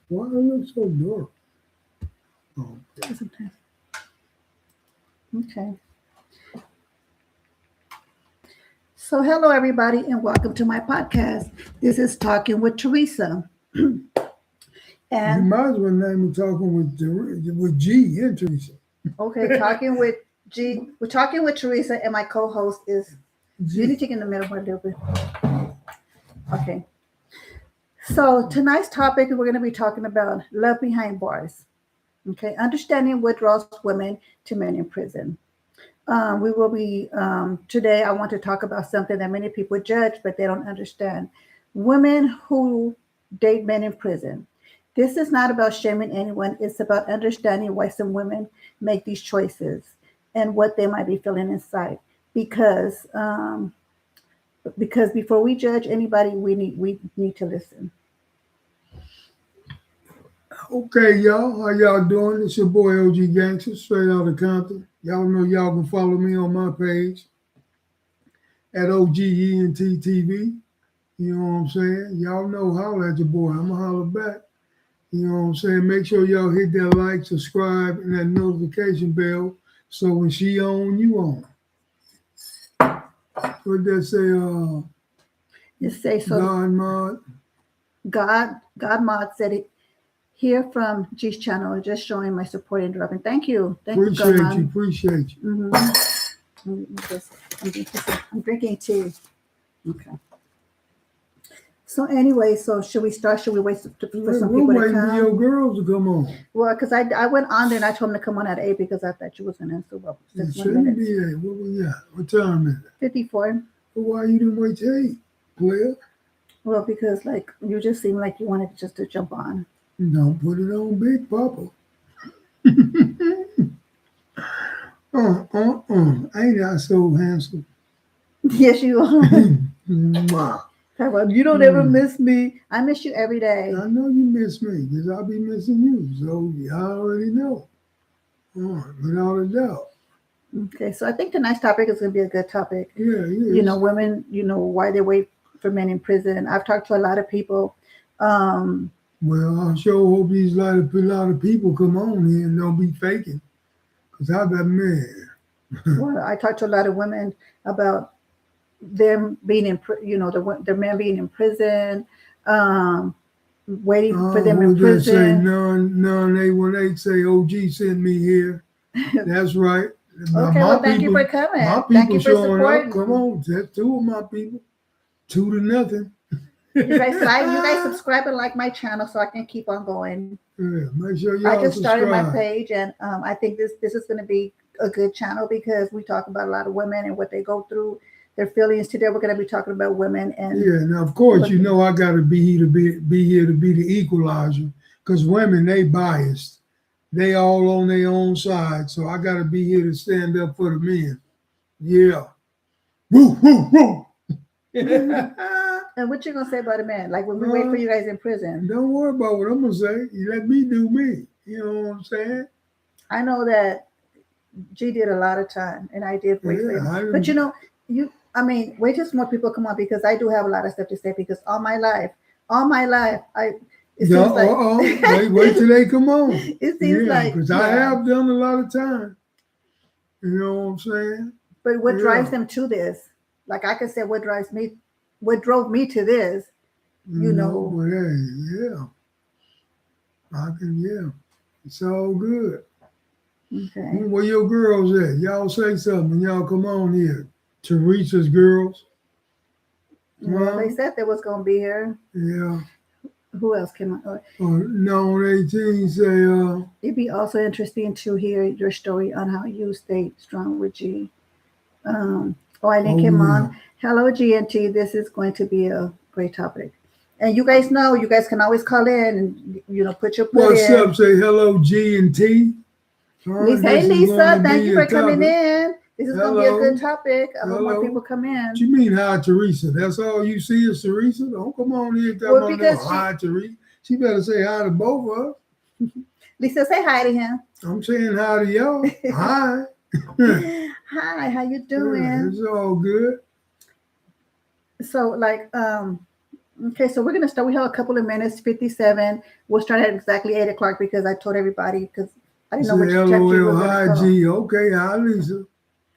Why it look so dark? Oh, Okay. So, hello, everybody, and welcome to my podcast. This is Talking with Teresa. you And, might as well name it talking with G and Teresa. okay, talking with G, we're talking with Teresa, and my co host is G. Unity in the middle, a little bit. Okay. So, tonight's topic, we're going to be talking about love behind bars. Okay. Understanding what draws women to men in prison. We will be today. I want to talk about something that many people judge, but they don't understand. Women who date men in prison. This is not about shaming anyone. It's about understanding why some women make these choices and what they might be feeling inside. Because before we judge anybody, we need to listen. Okay, y'all. How y'all doing? It's your boy OG Gangster, straight out of Compton. Y'all know y'all can follow me on my page at OGENTTV. You know what I'm saying? Y'all know holler at your boy. I'ma holler back. You know what I'm saying? Make sure y'all hit that like, subscribe, and that notification bell so when she on, you on. What that say? Just say so. God mod. God Mod said it here from G's channel, just showing my support and dropping. Thank you, God Appreciate you. Mod. Appreciate you. I'm drinking tea. Okay. So anyway, so should we start? Should we wait for some We're people to waiting for your come? girls to come on. Well, because I went on there and I told them to come on at 8 because I thought you was gonna answer. Well, It 61 shouldn't minutes. be 8. What we got? What time is it? 54. Well, why you didn't wait till 8, player? Well, because like you just seemed like you wanted just to jump on. Don't put it on Big Papa. Ain't I so handsome? Yes, you are. Mwah. You don't ever miss me. I miss you every day. I know you miss me because I'll be missing you. So y'all already know. Without a doubt. Okay, so I think tonight's topic is going to be a good topic. Yeah, You know, yes. women, why they wait for men in prison. I've talked to a lot of people. Um, Well, I sure hope these lot of people come on here and don't be faking. Because I got man. well, I talked to a lot of women about them being their men being in prison, um, waiting for them in What they say, prison. none 818 say OG sent me here. That's right. Okay, well, thank you for coming. My Thank people you for showing up. Come supporting. on, that's 2 of my people. 2 to nothing. You guys subscribe and like my channel so I can keep on going. Yeah, make sure I y'all just started my subscribe. page, and I think this is going to be a good channel because we talk about a lot of women and what they go through, their feelings. Today we're going to be talking about women and Yeah, now of course you looking. know I gotta be here to be the equalizer. Cause women they biased. They all on their own side. So I gotta be here to stand up for the men. Yeah. Woo, woo, woo. And what you gonna say about a man? Like when we wait for Uh, you guys in prison. don't worry about what I'm gonna say. You let me do me. You know what I'm saying? I know that G did a lot of time, and I did wait for Yeah, him. I But didn't. I mean, wait till more people come on because I do have a lot of stuff to say. Because all my life, it No, seems like wait till they come on. it seems Yeah, like because I yeah. have done a lot of time. You know what I'm saying? But what drives Yeah. them to this? Like I could say, what drove me to this? You No, know, but hey, yeah. I can, yeah. It's all good. okay. Where your girls at? Y'all say something. Y'all come on here. Teresa's girls. Well, they Huh? said they was gonna be here. Yeah. Who else came on? No, 18 say, It'd be also interesting to hear your story on how you stayed strong with G. Eileen oh came yeah. on. Hello, GNT. This is going to be a great topic. And you guys know, you guys can always call in and, put your put What's in. up? Say hello, G and T. Lisa, hey, This is going Lisa. to Thank be you a for coming topic. in. This is going to be a good Hello. topic. I hope more people Hello. come What in. you mean, hi, Teresa? That's all you see is Teresa? Don't come on here and tell Well, me no, because hi, Teresa. She better say hi to both of us. Lisa, say hi to him. I'm saying hi to y'all. Hi. Yeah, Hi, how you doing? it's all good. So, like, Okay, so we're gonna start. We have a couple of minutes, 57. We'll start at exactly 8 o'clock because I told everybody because I didn't know Say which time G LOL, was hi gonna G. Okay, hi Lisa.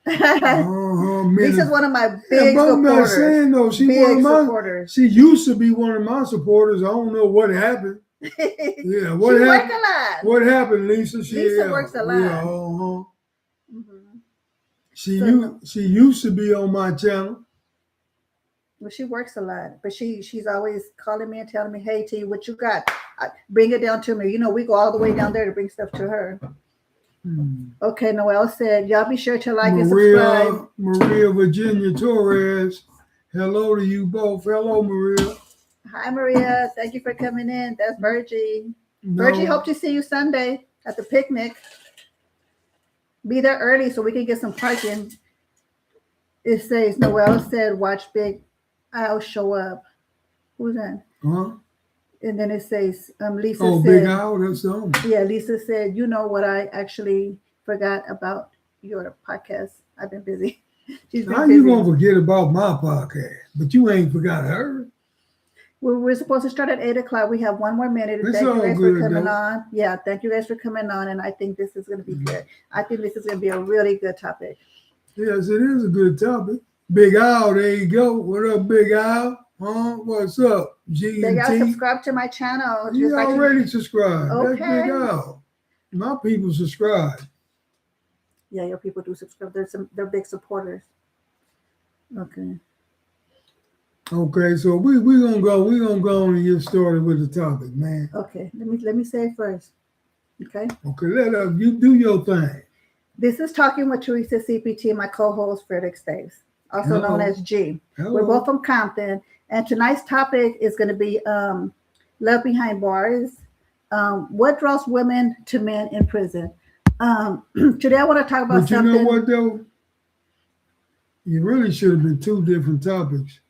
Lisa's one of my Yeah, big but I'm not supporters. saying though, she one Big of my. supporters. She used to be one of my supporters. I don't know what happened. Yeah, what She happened? works a lot. What happened, Lisa? Lisa works a lot. Yeah, Mhm. She So no, she used to be on my channel. well, she works a lot, but she's always calling me and telling me, "Hey T, what you got? Bring it down to me." You know, we go all the way down there to bring stuff to her. Okay, Noelle said, "Y'all be sure to like and subscribe." Maria Virginia Torres. Hello to you both. Hello, Maria. Hi Maria, thank you for coming in. That's Virgie. No, Virgie, hope to see you Sunday at the picnic. Be there early so we can get some parking. It says Noelle said, "Watch Big Al show up." Who's that? huh? And then it says, Lisa Oh, said, Big Al, that's on. yeah, Lisa said, "You know what? I actually forgot about your podcast. I've been busy." She's been How busy. you gonna forget about my podcast? But you ain't forgot her. We're supposed to start at 8 o'clock. We have one more minute. And It's thank you all guys for good, coming though. on. Yeah, thank you guys for coming on. And I think this is going to be good. I think this is going to be a really good topic. Yes, it is a good topic. Big Al, there you go. What up, Big Al? Huh? What's up? G They and got to T. subscribe to my channel. You Just like already subscribed. Okay. That's Big Al. My people subscribe. Yeah, your people do subscribe. They're big supporters. Okay. Okay, so we gonna go on and get started with the topic, man. Okay. Let me say it first. Okay. Okay, let us you do your thing. This is Talking with Teresa CPT, my co-host Frederick Staves, also known as G. Hello. We're both from Compton, and tonight's topic is going to be love behind bars. What draws women to men in prison? Today I want to talk about But you something. know what though? You really should have been two different topics.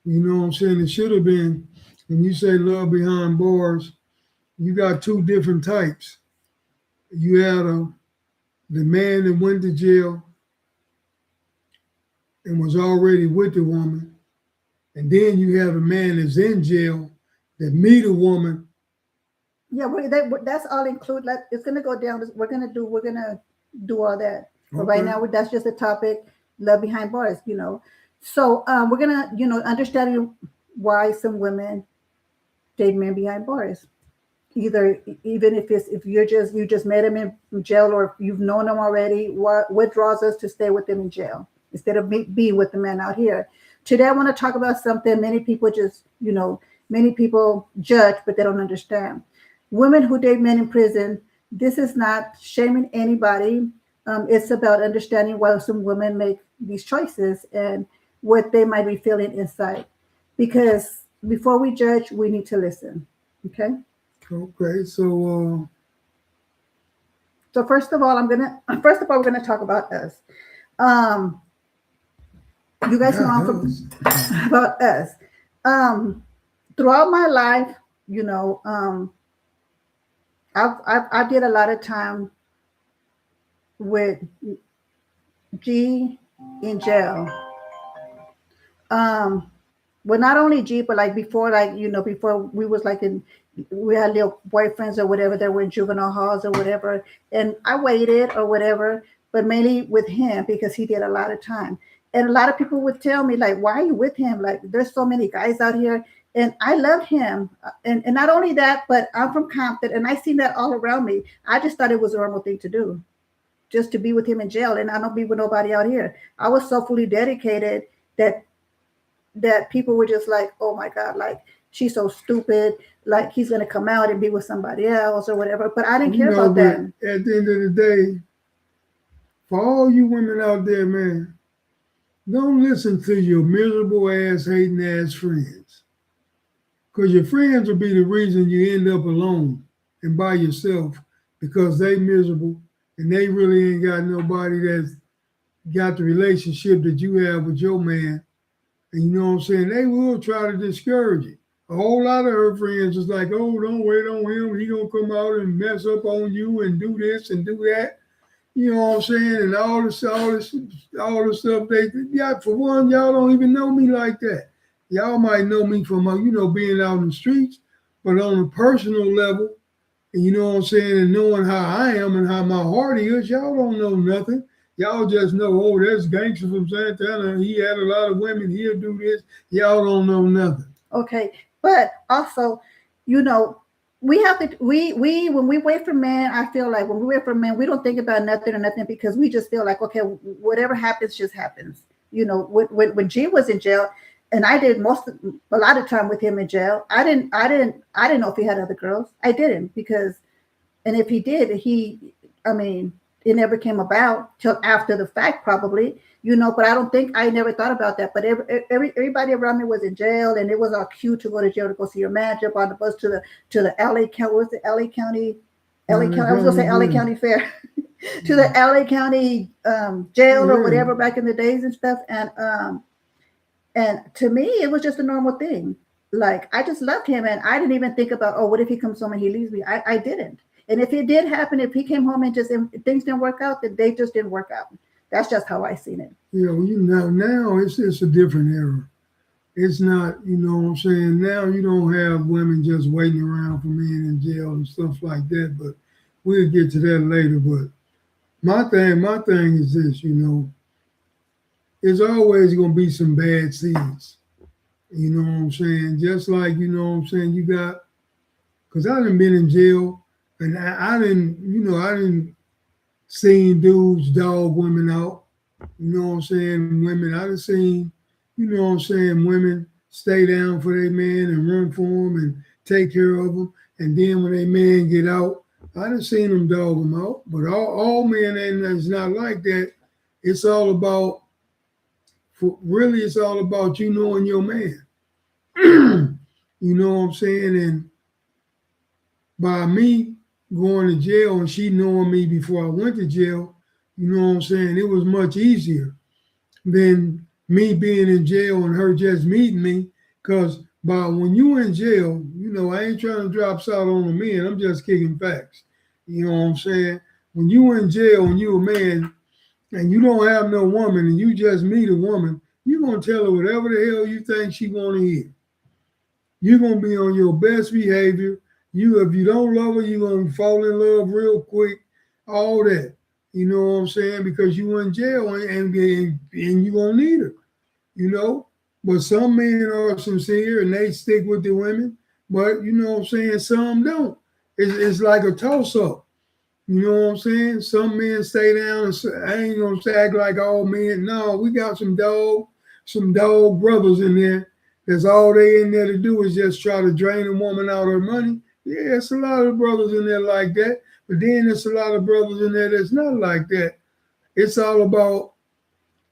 You know what I'm saying? It should have been, when you say love behind bars, you got two different types. You had the man that went to jail and was already with the woman. And then you have a man that's in jail that meet a woman. Yeah, that's all include. Like, it's gonna go down. We're gonna do all that. But right now, that's just a topic: love behind bars. You know, so we're gonna understanding why some women date men behind bars. Even if you just met him in jail or you've known them already, what draws us to stay with them in jail instead of be with the man out here? Today, I want to talk about something many people many people judge, but they don't understand. Women who date men in prison, this is not shaming anybody. It's about understanding why some women make these choices and what they might be feeling inside. Because before we judge, we need to listen. Okay. Okay, so first of all, we're gonna talk about us. You guys know I'm from about us. Throughout my life, I did a lot of time with G in jail. Well, not only G, but like before, before we was like we had little boyfriends or whatever that were in juvenile halls or whatever, and I waited or whatever, but mainly with him because he did a lot of time. And a lot of people would tell me like, "Why are you with him? Like, there's so many guys out here." And I love him. And not only that, but I'm from Compton and I seen that all around me. I just thought it was a normal thing to do, just to be with him in jail. And I don't be with nobody out here. I was so fully dedicated that people were just like, "Oh my God, like she's so stupid. Like he's going to come out and be with somebody else or whatever." But I didn't care about that. At the end of the day, for all you women out there, man, don't listen to your miserable ass, hating ass friends. Because your friends will be the reason you end up alone and by yourself because they miserable and they really ain't got nobody that's got the relationship that you have with your man. And you know what I'm saying? They will try to discourage you. A whole lot of her friends is like, "Oh, don't wait on him. He gonna come out and mess up on you and do this and do that." You know what I'm saying? And all the stuff for one, y'all don't even know me like that. Y'all might know me from, being out in the streets, but on a personal level, and you know what I'm saying, and knowing how I am and how my heart is, y'all don't know nothing. Y'all just know, oh, there's gangster from Santana. He had a lot of women. He'll do this. Y'all don't know nothing. Okay, but also, you know, we have to we when we wait for men, I feel like when we wait for men, we don't think about nothing or nothing because we just feel like, okay, whatever happens just happens. You know, when G was in jail, and I did a lot of time with him in jail. I didn't know if he had other girls. I didn't because, and if he did, I mean, it never came about till after the fact, probably. You know, but I don't think I never thought about that. But everybody around me was in jail, and it was all cute to go to jail to go see your man, jump on the bus to the LA County. What's the LA County? LA County. I was gonna say LA County Fair. To the LA County jail or whatever back in the days and stuff. And to me, it was just a normal thing. Like I just loved him, and I didn't even think about, oh, what if he comes home and he leaves me? I didn't. And if it did happen, if he came home and just things didn't work out, then they just didn't work out. That's just how I seen it. Now it's a different era. It's not, you know what I'm saying? Now you don't have women just waiting around for men in jail and stuff like that, but we'll get to that later. But my thing is this, there's always gonna be some bad seeds. You know what I'm saying? Just like, you know what I'm saying, you got, because I done been in jail and I didn't seen dudes dog women out. You know what I'm saying? Women, I done seen, you know what I'm saying, women stay down for their man and run for them and take care of them. And then when their man get out, I done seen them dog them out. But all men, and it's not like that. It's all about, it's all about you knowing your man. You know what I'm saying? And by me going to jail and she knowing me before I went to jail, you know what I'm saying, it was much easier than me being in jail and her just meeting me. Because when you in jail, I ain't trying to drop salt on the men. I'm just kicking facts. You know what I'm saying? When you in jail and you a man and you don't have no woman and you just meet a woman, you're going to tell her whatever the hell you think she want to hear. You're going to be on your best behavior. If you don't love her, you're going to fall in love real quick. All that. You know what I'm saying? Because you in jail and you're going to need her, But some men are sincere and they stick with the women. But, you know what I'm saying, some don't. It's like a toss-up. You know what I'm saying? Some men stay down and I ain't going to act like all men. No, we got some dog brothers in there. That's all they in there to do is just try to drain a woman out of her money. Yeah, it's a lot of brothers in there like that. But then there's a lot of brothers in there that's not like that. It's all about,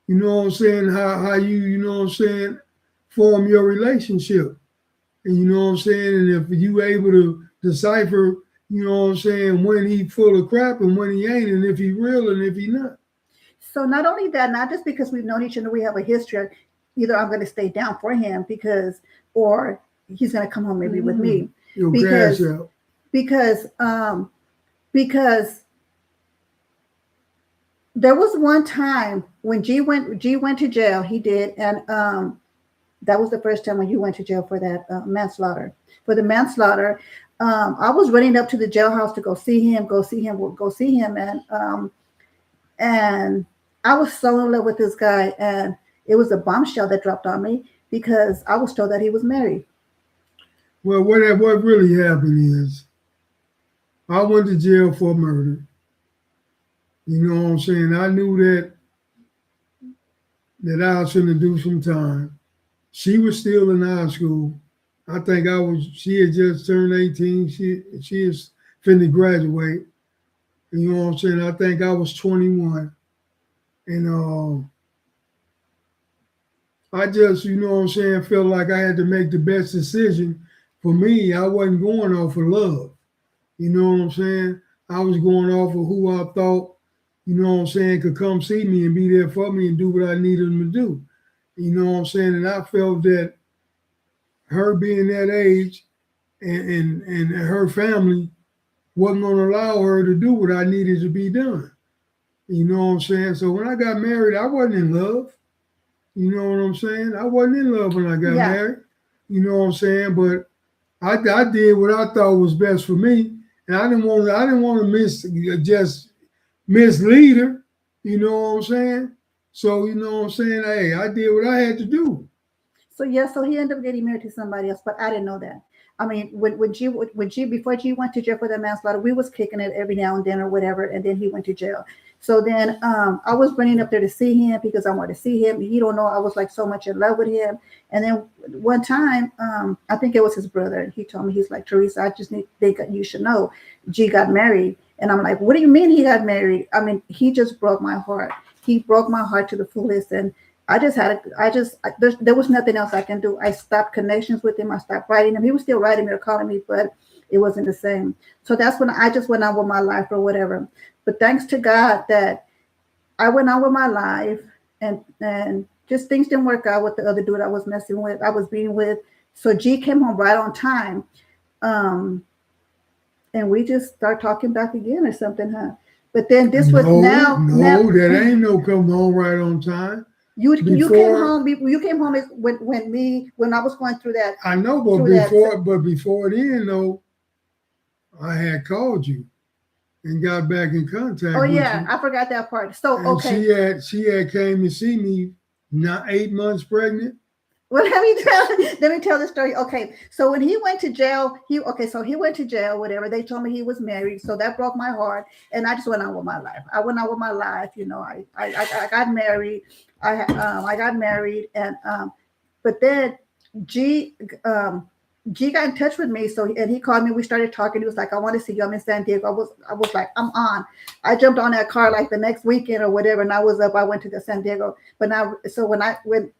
you know what I'm saying, how you know what I'm saying, form your relationship. And you know what I'm saying? And if you able to decipher, you know what I'm saying, when he full of crap and when he ain't, and if he real and if he not. So not only that, not just because we've known each other, we have a history, either I'm going to stay down for him or he's going to come home maybe with me. Because there was one time when G went to jail, he did, and that was the first time when you went to jail for that manslaughter. For the manslaughter, I was running up to the jailhouse to go see him, and I was so in love with this guy, and it was a bombshell that dropped on me because I was told that he was married. Well, what really happened is I went to jail for murder. You know what I'm saying? I knew that I was going to do some time. She was still in high school. I think she had just turned 18. She is finna graduate. You know what I'm saying? I think I was 21. And I just, you know what I'm saying, felt like I had to make the best decision. For me, I wasn't going off of love. You know what I'm saying? I was going off of who I thought, you know what I'm saying, could come see me and be there for me and do what I needed them to do. You know what I'm saying? And I felt that her being that age and her family wasn't going to allow her to do what I needed to be done. You know what I'm saying? So when I got married, I wasn't in love. You know what I'm saying? I wasn't in love when I got Yeah. married. You know what I'm saying? But I did what I thought was best for me, and I didn't want to just mislead her. You know what I'm saying? So you know what I'm saying? Hey, I did what I had to do. So yeah, so he ended up getting married to somebody else, but I didn't know that. I mean, when G before G went to jail for the manslaughter, we was kicking it every now and then or whatever, and then he went to jail. So then I was running up there to see him because I wanted to see him. He don't know I was like so much in love with him. And then one time, I think it was his brother, and he told me he's like, Teresa, I just think you should know, G got married, and I'm like, what do you mean he got married? I mean, he just broke my heart. He broke my heart to the fullest, and there was nothing else I can do. I stopped connections with him. I stopped writing him. He was still writing me or calling me, but it wasn't the same. So that's when I just went on with my life or whatever. But thanks to God that I went on with my life, and just things didn't work out with the other dude I was messing with, I was being with. So G came home right on time. Um, and we just start talking back again or something, huh? But then this was No, that ain't no come home right on time. You came home. You came home when I was going through that. I know, but before then, though, I had called you and got back in contact. Oh with yeah, you. I forgot that part. So And okay, she had came to see me, not 8 months pregnant. well let me tell the story. Okay, so when he went to jail, he went to jail. Whatever, they told me he was married, so that broke my heart, and I just went on with my life. I went on with my life. You know, I got married. I got married, and but then G G got in touch with me, and he called me. We started talking. He was like, "I want to see you. I'm in San Diego." I was like, "I'm on." I jumped on that car like the next weekend or whatever, and I was up. I went to the San Diego. But now, so when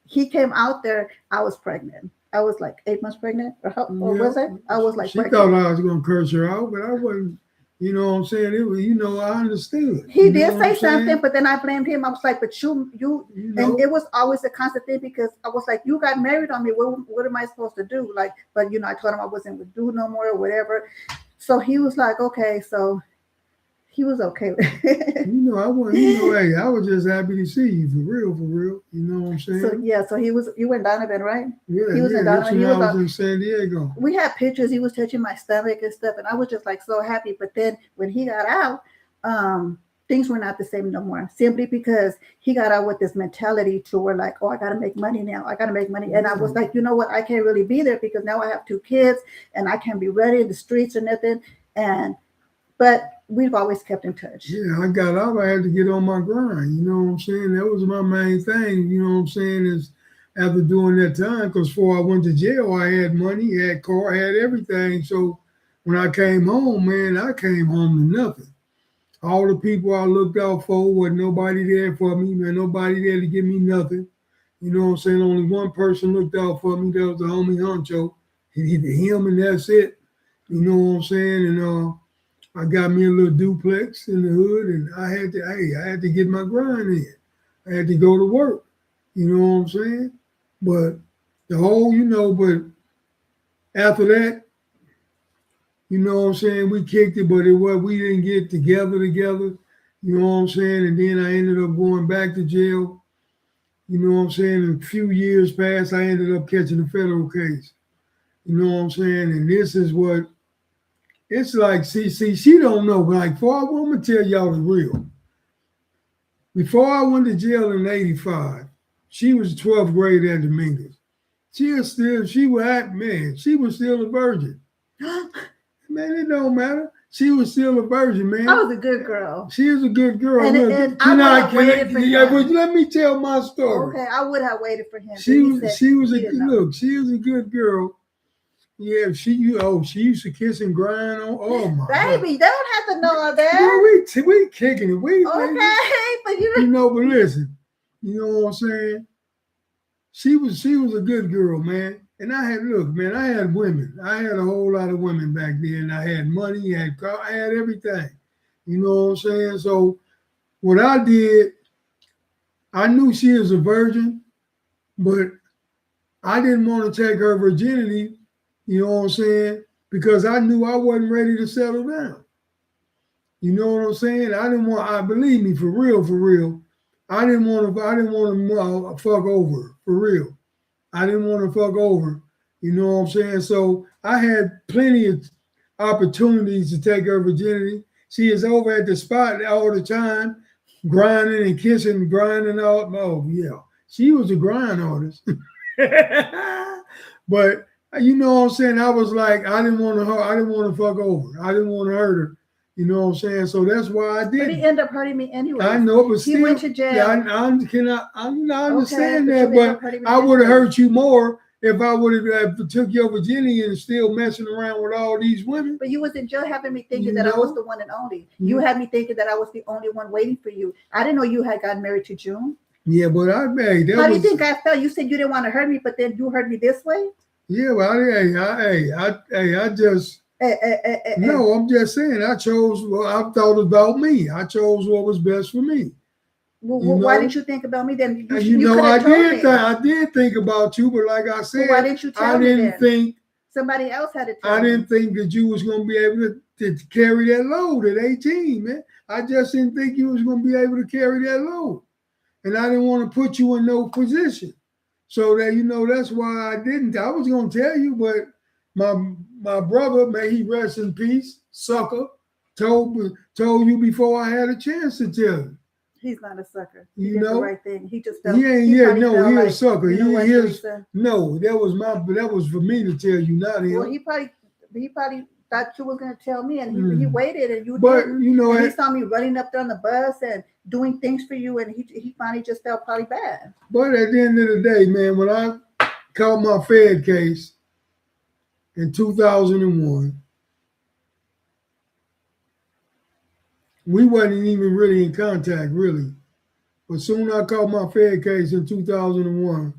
he came out there, I was pregnant. I was like 8 months pregnant, or was I? I was like she pregnant. thought I was gonna curse her out, but I wasn't. You know what I'm saying? It was, I understood. He did say something, but then I blamed him. I was like, "But you," and it was always a constant thing because I was like, "You got married on me. What am I supposed to do?" Like, but I told him I wasn't with dude no more or whatever. So he was like, "Okay," so he was okay with it. I wasn't. Hey, I was just happy to see you for real, for real. You know what I'm saying? So yeah, so you were in Donovan, right? Yeah, he was in Donovan. I was in San Diego. We had pictures. He was touching my stomach and stuff, and I was just like so happy. But then when he got out, things were not the same no more. Simply because he got out with this mentality to where like, oh, I got to make money now. I got to make money, and I was like, you know what? I can't really be there because now I have 2 kids, and I can't be ready in the streets or nothing. But we've always kept in touch. Yeah, I got out. I had to get on my grind. You know what I'm saying? That was my main thing. You know what I'm saying? Is after doing that time, because before I went to jail, I had money, had car, had everything. So when I came home, man, I came home to nothing. All the people I looked out for, wasn't nobody there for me, man. Nobody there to give me nothing. You know what I'm saying? Only one person looked out for me. That was the homie Huncho. Him, and that's it. You know what I'm saying? And I got me a little duplex in the hood, and I had to get my grind in. I had to go to work. You know what I'm saying? But the whole, but after that, you know what I'm saying, we kicked it, but we didn't get together. You know what I'm saying? And then I ended up going back to jail. You know what I'm saying? A few years passed, I ended up catching a federal case. You know what I'm saying? And this is what it's like. See, she don't know. Like, I'm gonna tell y'all the real. Before I went to jail in '85, she was 12th grade at Dominguez. She was still a virgin. Man, it don't matter. She was still a virgin, man. I was a good girl. She was a good girl. And I would have waited for him. But let me tell my story. Okay, I would have waited for him. She was a good girl. Yeah, she used to kiss and grind on. Oh my baby, God. They don't have to know all that. Well, we kicking it. But but listen, you know what I'm saying? She was a good girl, man. And I had women. I had a whole lot of women back then. I had money, I had everything. You know what I'm saying? So what I did, I knew she was a virgin, but I didn't want to take her virginity, you know what I'm saying? Because I knew I wasn't ready to settle down. You know what I'm saying? I didn't want, believe me, for real, I didn't want to fuck over her, for real. I didn't want to fuck over. You know what I'm saying? So I had plenty of opportunities to take her virginity. She is over at the spot all the time, grinding and kissing, grinding all. Oh yeah, she was a grind artist. But you know what I'm saying? I was like, I didn't want to fuck over. I didn't want to hurt her. You know what I'm saying? So that's why I did. But he ended up hurting me anyway. I know, but he still, went to jail. Yeah, I understand Okay, that, but but I would have hurt you more if I would have took your virginity and still messing around with all these women. But you was in jail having me thinking that I was the one and only. You had me thinking that I was the only one waiting for you. I didn't know you had gotten married to June. Yeah, but how do you think I felt? You said you didn't want to hurt me, but then you hurt me this way. Yeah, well, I just. No, I'm just saying. I chose. Well, I thought about me. I chose what was best for me. Well, why didn't you think about me then? I did think about you, but like I said, why didn't you tell me? I didn't think somebody else had to tell me. I didn't think that you was going to be able to carry that load at 18, man. I just didn't think you was going to be able to carry that load, and I didn't want to put you in no position. So that that's why I didn't. I was going to tell you, but my brother, may he rest in peace, sucker, told you before I had a chance to tell you. He's not a sucker. He did the right thing. He just felt. He's a sucker. No, that was for me to tell you, not him. Well, he probably thought you was going to tell me, and he waited, and you but didn't. He saw me running up there on the bus and doing things for you, and he finally just felt probably bad. But at the end of the day, man, when I caught my Fed case in 2001, we wasn't even really in contact, really. But soon I caught my Fed case in 2001,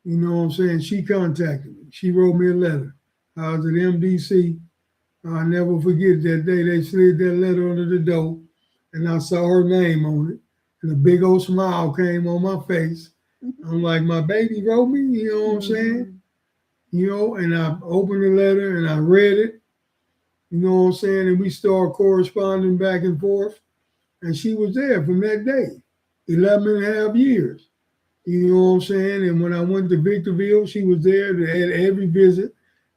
you know what I'm saying? She contacted me. She wrote me a letter. I was at MDC. I'll never forget that day they slid that letter under the door, and I saw her name on it, and a big old smile came on my face. I'm like, my baby wrote me, you know what I'm saying? And I opened the letter and I read it, you know what I'm saying? And we started corresponding back and forth. And she was there from that day, 11 and a half years. You know what I'm saying? And when I went to Victorville, she was there at every visit.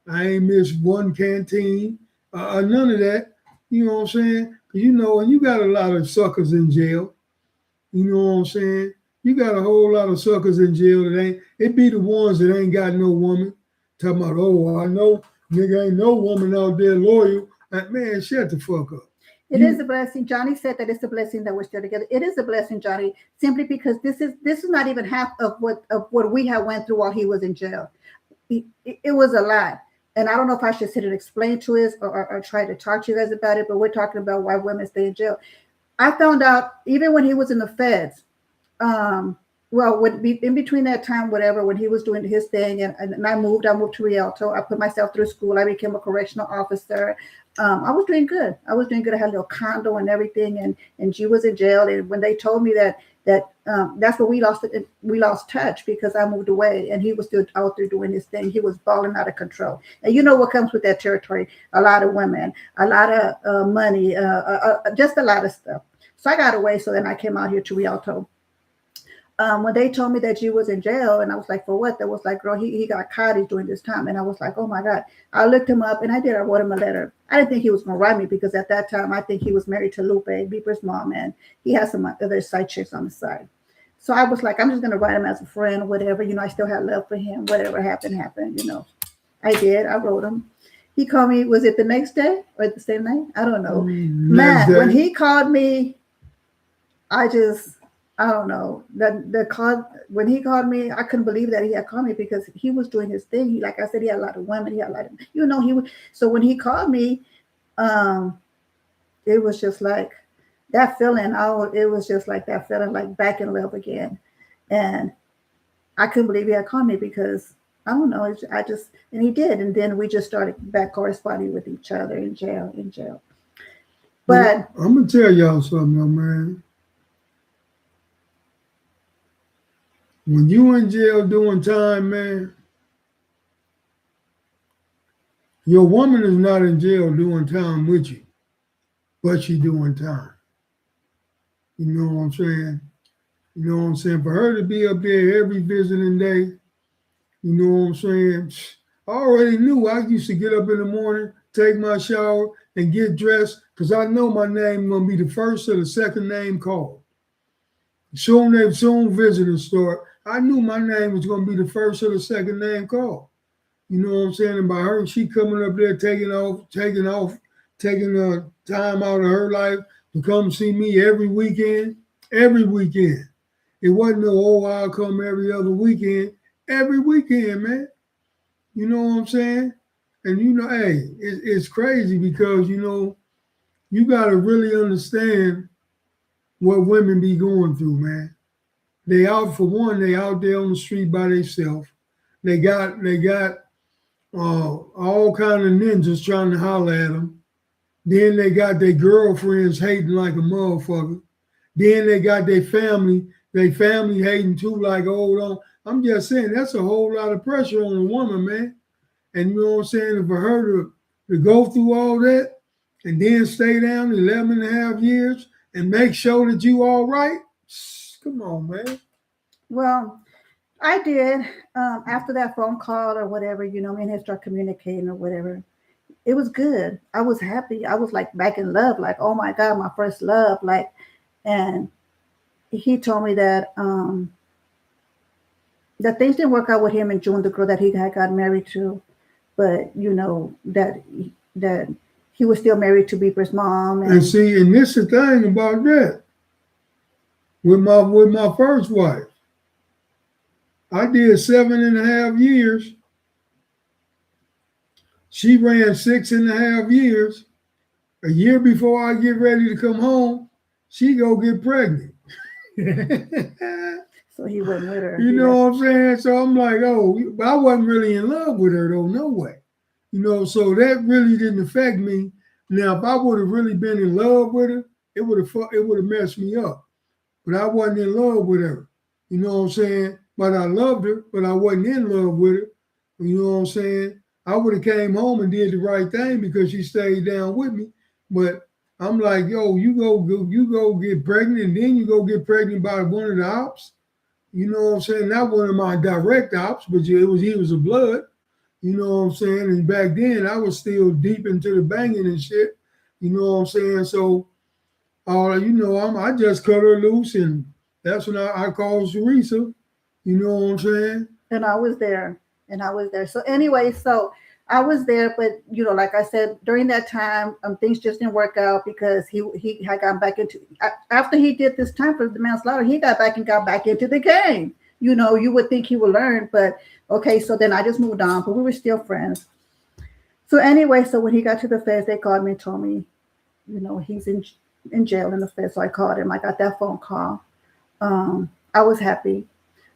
I ain't missed one canteen, none of that. You know what I'm saying? Because, and you got a lot of suckers in jail. You know what I'm saying? You got a whole lot of suckers in jail it be the ones that ain't got no woman. Talking about, oh, I know, nigga, ain't no woman out there loyal. Man, shut the fuck up. It is a blessing. Johnny said that it's a blessing that we're still together. It is a blessing, Johnny, simply because this is not even half of what we have went through while he was in jail. It was a lot. And I don't know if I should sit and explain to us or try to talk to you guys about it, but we're talking about why women stay in jail. I found out even when he was in the feds, in between that time, whatever, when he was doing his thing, and I moved to Rialto. I put myself through school. I became a correctional officer. I was doing good. I had a little condo and everything, and she was in jail. And when they told me that that's where we lost touch, because I moved away and he was still out there doing his thing. He was balling out of control. And you know what comes with that territory? A lot of women, a lot of money, just a lot of stuff. So I got away. So then I came out here to Rialto. When they told me that she was in jail, and I was like, for what? They was like, girl, he got caught during this time. And I was like, oh my God. I looked him up, and I wrote him a letter. I didn't think he was going to write me, because at that time, I think he was married to Lupe, Beeper's mom, and he has some other side chicks on the side. So I was like, I'm just going to write him as a friend, whatever. I still had love for him. Whatever happened. I did. I wrote him. He called me, was it the next day or the same night? I don't know. Man, when he called me, I don't know. When he called me, I couldn't believe that he had called me, because he was doing his thing. Like I said, he had a lot of women. He had a lot of, so when he called me, it was just like that feeling. It was just like that feeling, like back in love again. And I couldn't believe he had called me, because I don't know. And he did. And then we just started back corresponding with each other in jail. But I'm going to tell y'all something, though, man. When you in jail doing time, man, your woman is not in jail doing time with you, but she doing time. You know what I'm saying? You know what I'm saying? For her to be up there every visiting day, you know what I'm saying? I already knew. I used to get up in the morning, take my shower, and get dressed because I know my name gonna be the first or the second name called. Soon visitors start. I knew my name was gonna be the first or the second name called. You know what I'm saying? And by her, she coming up there, taking time out of her life to come see me every weekend. Every weekend. It wasn't no, oh, I'll come every other weekend. Every weekend, man. You know what I'm saying? And you know, hey, it's crazy because you got to really understand what women be going through, man. They out for one. They out there on the street by themselves. They got all kind of ninjas trying to holler at them. Then they got their girlfriends hating like a motherfucker. Then they got their family hating too, like, hold on. I'm just saying that's a whole lot of pressure on a woman, man. And you know what I'm saying? And for her to go through all that and then stay down 11 and a half years and make sure that you all right, come on, man. Well, I did. After that phone call or whatever, me and him start communicating or whatever. It was good. I was happy. I was like back in love, like, oh my God, my first love. Like, and he told me that that things didn't work out with him and June, the girl that he had got married to, but that he was still married to Beeper's mom. And see, and this is the thing about that. With my first wife, I did 7.5 years. She ran 6.5 years. A year before I get ready to come home, she go get pregnant. So he went with her. You know what I'm saying? So I'm like, oh, but I wasn't really in love with her though, no way. So that really didn't affect me. Now, if I would have really been in love with her, it would have messed me up. But I wasn't in love with her. You know what I'm saying? But I loved her, but I wasn't in love with her. You know what I'm saying? I would have came home and did the right thing because she stayed down with me. But I'm like, yo, you go get pregnant, and then you go get pregnant by one of the ops. You know what I'm saying? Not one of my direct ops, but he was a blood. You know what I'm saying? And back then I was still deep into the banging and shit. You know what I'm saying? So I just cut her loose, and that's when I called Teresa. You know what I'm saying? And I was there. So anyway, so I was there, but like I said, during that time, things just didn't work out because he had gotten back into after he did this time for the manslaughter, he got back into the game. You would think he would learn, but okay. So then I just moved on, but we were still friends. So anyway, so when he got to the feds, they called me and told me, he's in jail in the feds. So I called him. I got that phone call. I was happy.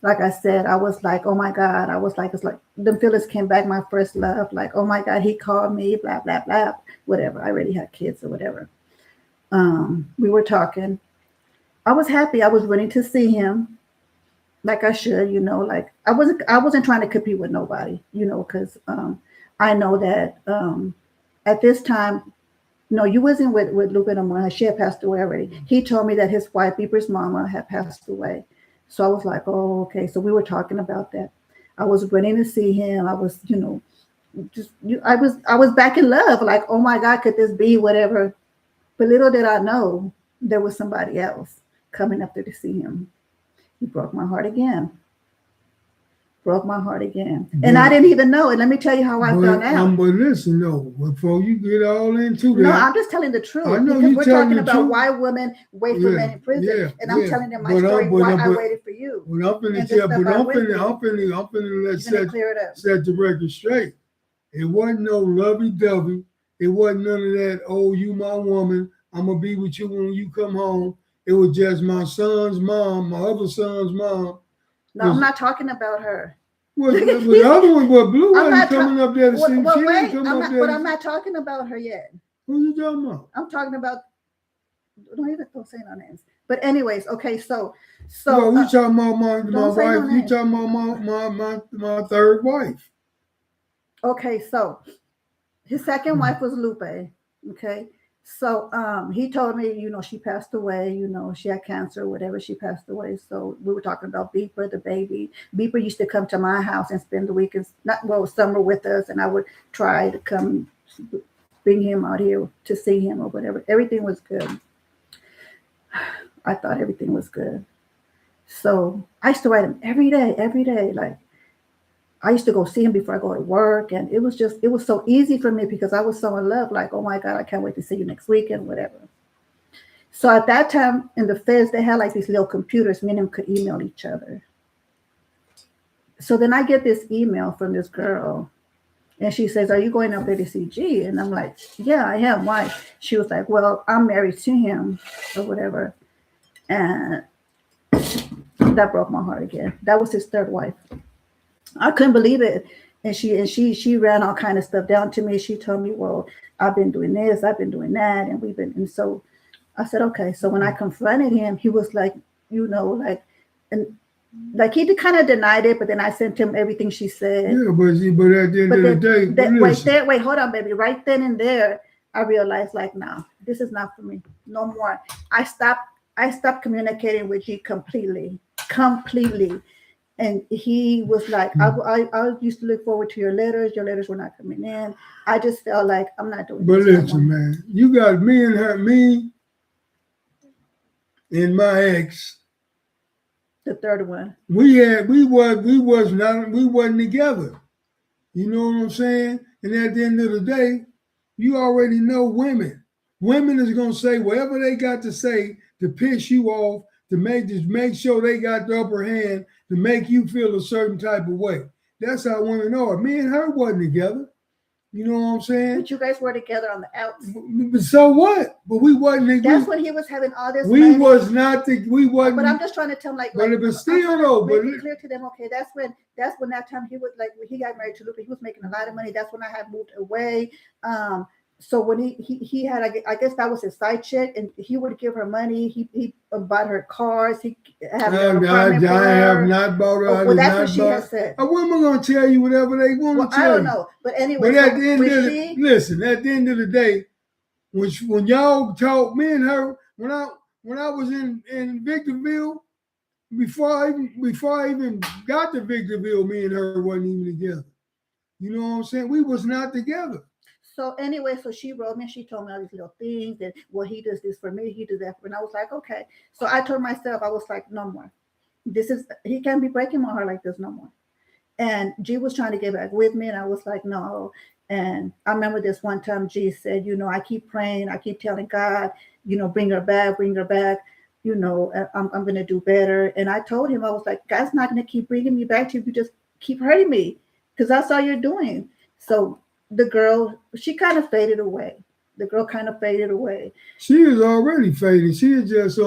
Like I said, I was like, oh my God. I was like, it's like the feelings came back, my first love. Like, oh my God, he called me, blah, blah, blah, whatever. I already had kids or whatever. We were talking. I was happy. I was willing to see him like I should, like I wasn't trying to compete with nobody, because I know that at this time, no, you wasn't with Lupe no more. She had passed away already. He told me that his wife, Beeper's mama, had passed away. So I was like, oh, okay. So we were talking about that. I was waiting to see him. I was, I was back in love. Like, oh my God, could this be whatever? But little did I know there was somebody else coming up there to see him. He broke my heart again. And I didn't even know it. Let me tell you how I found out. But listen, no, before you get all into that. No, I'm just telling the truth. I know because we're talking about why women wait for men in prison. And I'm telling them my story, why I waited for you. Well, I'm finna let set the record straight. It wasn't no lovey-dovey. It wasn't none of that, oh, you my woman, I'm going to be with you when you come home. It was just my son's mom, my other son's mom. No, I'm not talking about her. Well, the other one, Blue wasn't coming up there to see. But I'm not talking about her yet. Who you talking about? I'm talking about. Don't say no names. But anyways, okay. So. No, you talking about my wife? You talking about my third wife? Okay, so his second wife was Lupe. Okay, So he told me, she passed away, she had cancer or whatever, she passed away. So we were talking about Beeper, the baby. Beeper used to come to my house and spend the weekends, summer with us, and I would try to come bring him out here to see him or whatever. Everything was good. I thought everything was good. So I used to write him every day. Like I used to go see him before I go to work. And it was so easy for me because I was so in love. Like, oh my God, I can't wait to see you next weekend, whatever. So at that time in the Feds, they had like these little computers, me and him could email each other. So then I get this email from this girl and she says, are you going up there to see G? And I'm like, yeah, I am. Why? She was like, well, I'm married to him or whatever. And that broke my heart again. That was his third wife. I couldn't believe it. And she ran all kind of stuff down to me. She told me, well, I've been doing this, I've been doing that. And so I said, okay. So when I confronted him, he was like, like he kind of denied it, but then I sent him everything she said. Yeah, but at the end of the day, wait, hold on, baby. Right then and there, I realized like, no, this is not for me. No more. I stopped communicating with G completely. And he was like, I used to look forward to your letters. Your letters were not coming in. I just felt like I'm not doing this. But listen, no man, you got me and my ex. The third one. We wasn't together. You know what I'm saying? And at the end of the day, you already know women. Women is gonna say whatever they got to say to piss you off, to make sure they got the upper hand, to make you feel a certain type of way. That's how women are. Me and her wasn't together. You know what I'm saying? But you guys were together on the outs. But so what? But we wasn't. That's when he was having all this. We money. Was not. We wasn't. But I'm just trying to tell him, like. But still, though. Make it clear to them. Okay, that's when that time he was like when he got married to Lupe, he was making a lot of money. That's when I had moved away. So when he had, I guess that was his side chick, and he would give her money. He bought her cars. He had I have not bought her. Well, that's what she has said. A woman gonna tell you whatever they want to tell you. I don't know, but anyway. But at the end at the end of the day, when y'all talk, me and her, when I was in Victorville, before I even got to Victorville, me and her wasn't even together. You know what I'm saying? We was not together. So anyway, so she wrote me and she told me all these little things that, well, he does this for me, he does that for me. And I was like, okay. So I told myself, I was like, no more. He can't be breaking my heart like this no more. And G was trying to get back with me and I was like, no. And I remember this one time G said, I keep praying, I keep telling God, bring her back. I'm going to do better. And I told him, I was like, God's not going to keep bringing me back to you if you just keep hurting me, because that's all you're doing. So the girl, she kind of faded away. She is already faded. She was just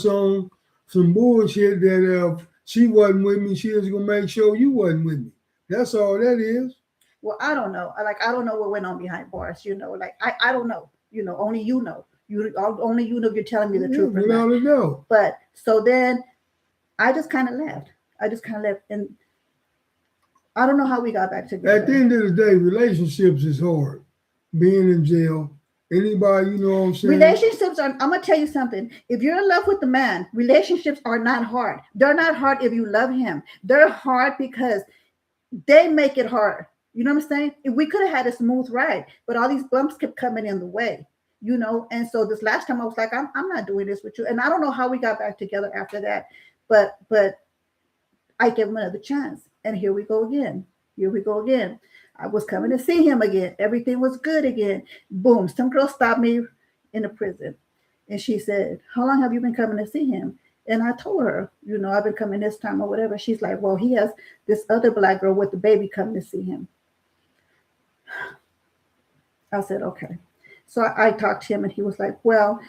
on some bullshit that if she wasn't with me, she was gonna make sure you wasn't with me. That's all that is. Well, I don't know. I don't know what went on behind bars. I don't know. Only you know. Only you know. You're telling me the truth. Without a doubt. But so then, I just kind of left. And I don't know how we got back together. At the end of the day, relationships is hard. Being in jail, anybody, you know what I'm saying? Relationships are, I'm going to tell you something. If you're in love with the man, relationships are not hard. They're not hard if you love him. They're hard because they make it hard. You know what I'm saying? If we could have had a smooth ride, but all these bumps kept coming in the way, And so this last time I was like, I'm not doing this with you. And I don't know how we got back together after that, but I gave him another chance. And here we go again. I was coming to see him again. Everything was good again. Boom. Some girl stopped me in the prison. And she said, how long have you been coming to see him? And I told her, I've been coming this time or whatever. She's like, well, he has this other black girl with the baby coming to see him. I said, okay. So I talked to him and he was like, well,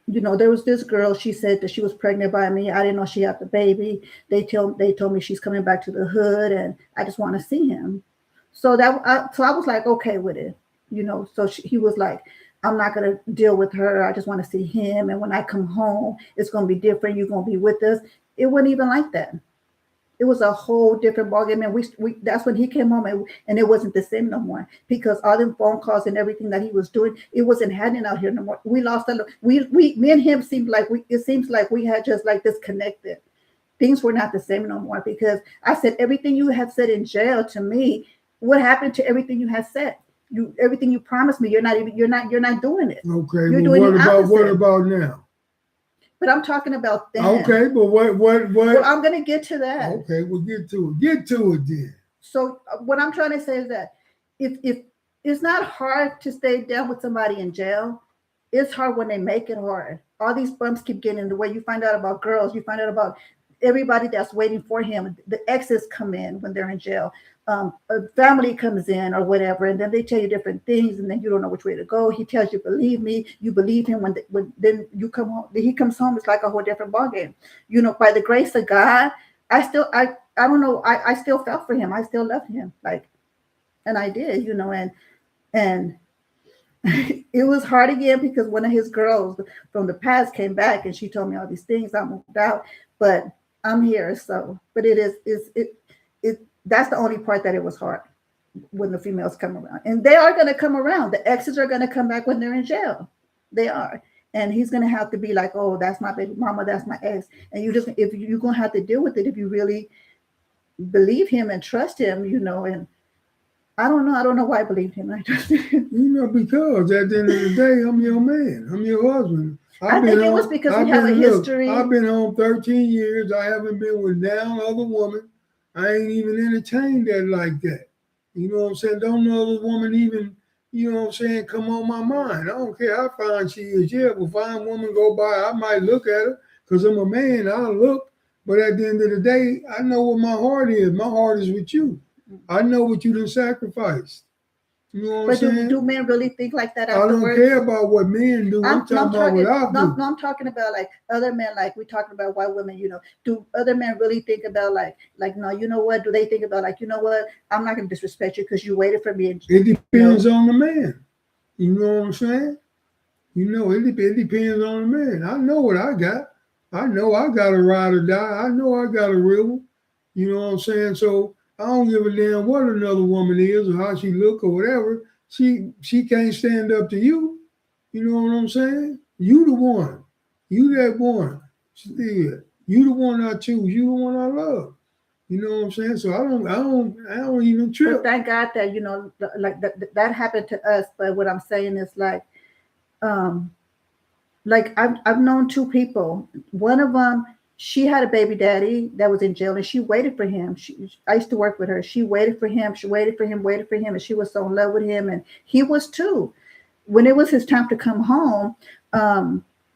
there was this girl, she said that she was pregnant by me. I didn't know she had the baby. They told me she's coming back to the hood and I just want to see him. So I was like, okay with it, So he was like, I'm not going to deal with her. I just want to see him. And when I come home, it's going to be different. You're going to be with us. It wasn't even like that. It was a whole different ballgame, and we that's when he came home, and it wasn't the same no more because all them phone calls and everything that he was doing, it wasn't happening out here no more. We lost a we me and him seemed like it seems like we had just like disconnected. Things were not the same no more because I said everything you had said in jail to me. What happened to everything you had said? Everything you promised me, you're not doing it. Okay, You're but doing what the about what opposite. about now? But I'm talking about then. Okay, but what? Well, I'm gonna get to that. Okay, we'll get to it. Get to it then. So what I'm trying to say is that if it's not hard to stay down with somebody in jail, it's hard when they make it hard. All these bumps keep getting in the way. You find out about girls. You find out about everybody that's waiting for him. The exes come in when they're in jail. A family comes in or whatever, and then they tell you different things, and then you don't know which way to go. He tells you, "Believe me," you believe him. When then you come home, he comes home. It's like a whole different ballgame. You know, by the grace of God, I don't know. I still felt for him. I still loved him, like, and I did. You know, and it was hard again because one of his girls from the past came back and she told me all these things. I moved out, but I'm here. So, but that's the only part that it was hard when the females come around, and they are going to come around. The exes are going to come back when they're in jail. They are, and he's going to have to be like, "Oh, that's my baby mama, that's my ex," and if you're going to have to deal with it if you really believe him and trust him, you know. And I don't know why I believed him. I trusted him. You know, because at the end of the day, I'm your man. I'm your husband. I think it was because we have a history. I've been home 13 years. I haven't been with down other woman. I ain't even entertained that like that. You know what I'm saying? Don't know other woman even, you know what I'm saying, come on my mind. I don't care how fine she is. Yeah, if a fine woman go by, I might look at her because I'm a man. I'll look. But at the end of the day, I know what my heart is. My heart is with you. I know what you done sacrificed. You know what I'm saying? Do men really think like that I don't afterwards? care about what men do. I'm talking about what I do. No, I'm talking about like other men, like we talking about white women, you know. Do other men really think about like no, you know what? Do they think about like, you know what? I'm not gonna disrespect you because you waited for me. It depends on the man. You know what I'm saying? You know, it depends on the man. I know what I got. I know I got a ride or die. I know I got a real one. You know what I'm saying? So I don't give a damn what another woman is or how she look or whatever. She can't stand up to you. You know what I'm saying? You the one. You that one. Still. You the one I choose. You the one I love. You know what I'm saying? So I don't even trip. But thank God that, you know, like that happened to us. But what I'm saying is like I've known two people. One of them, she had a baby daddy that was in jail, and she waited for him. I used to work with her. She waited for him. She waited for him, and she was so in love with him, and he was too. When it was his time to come home,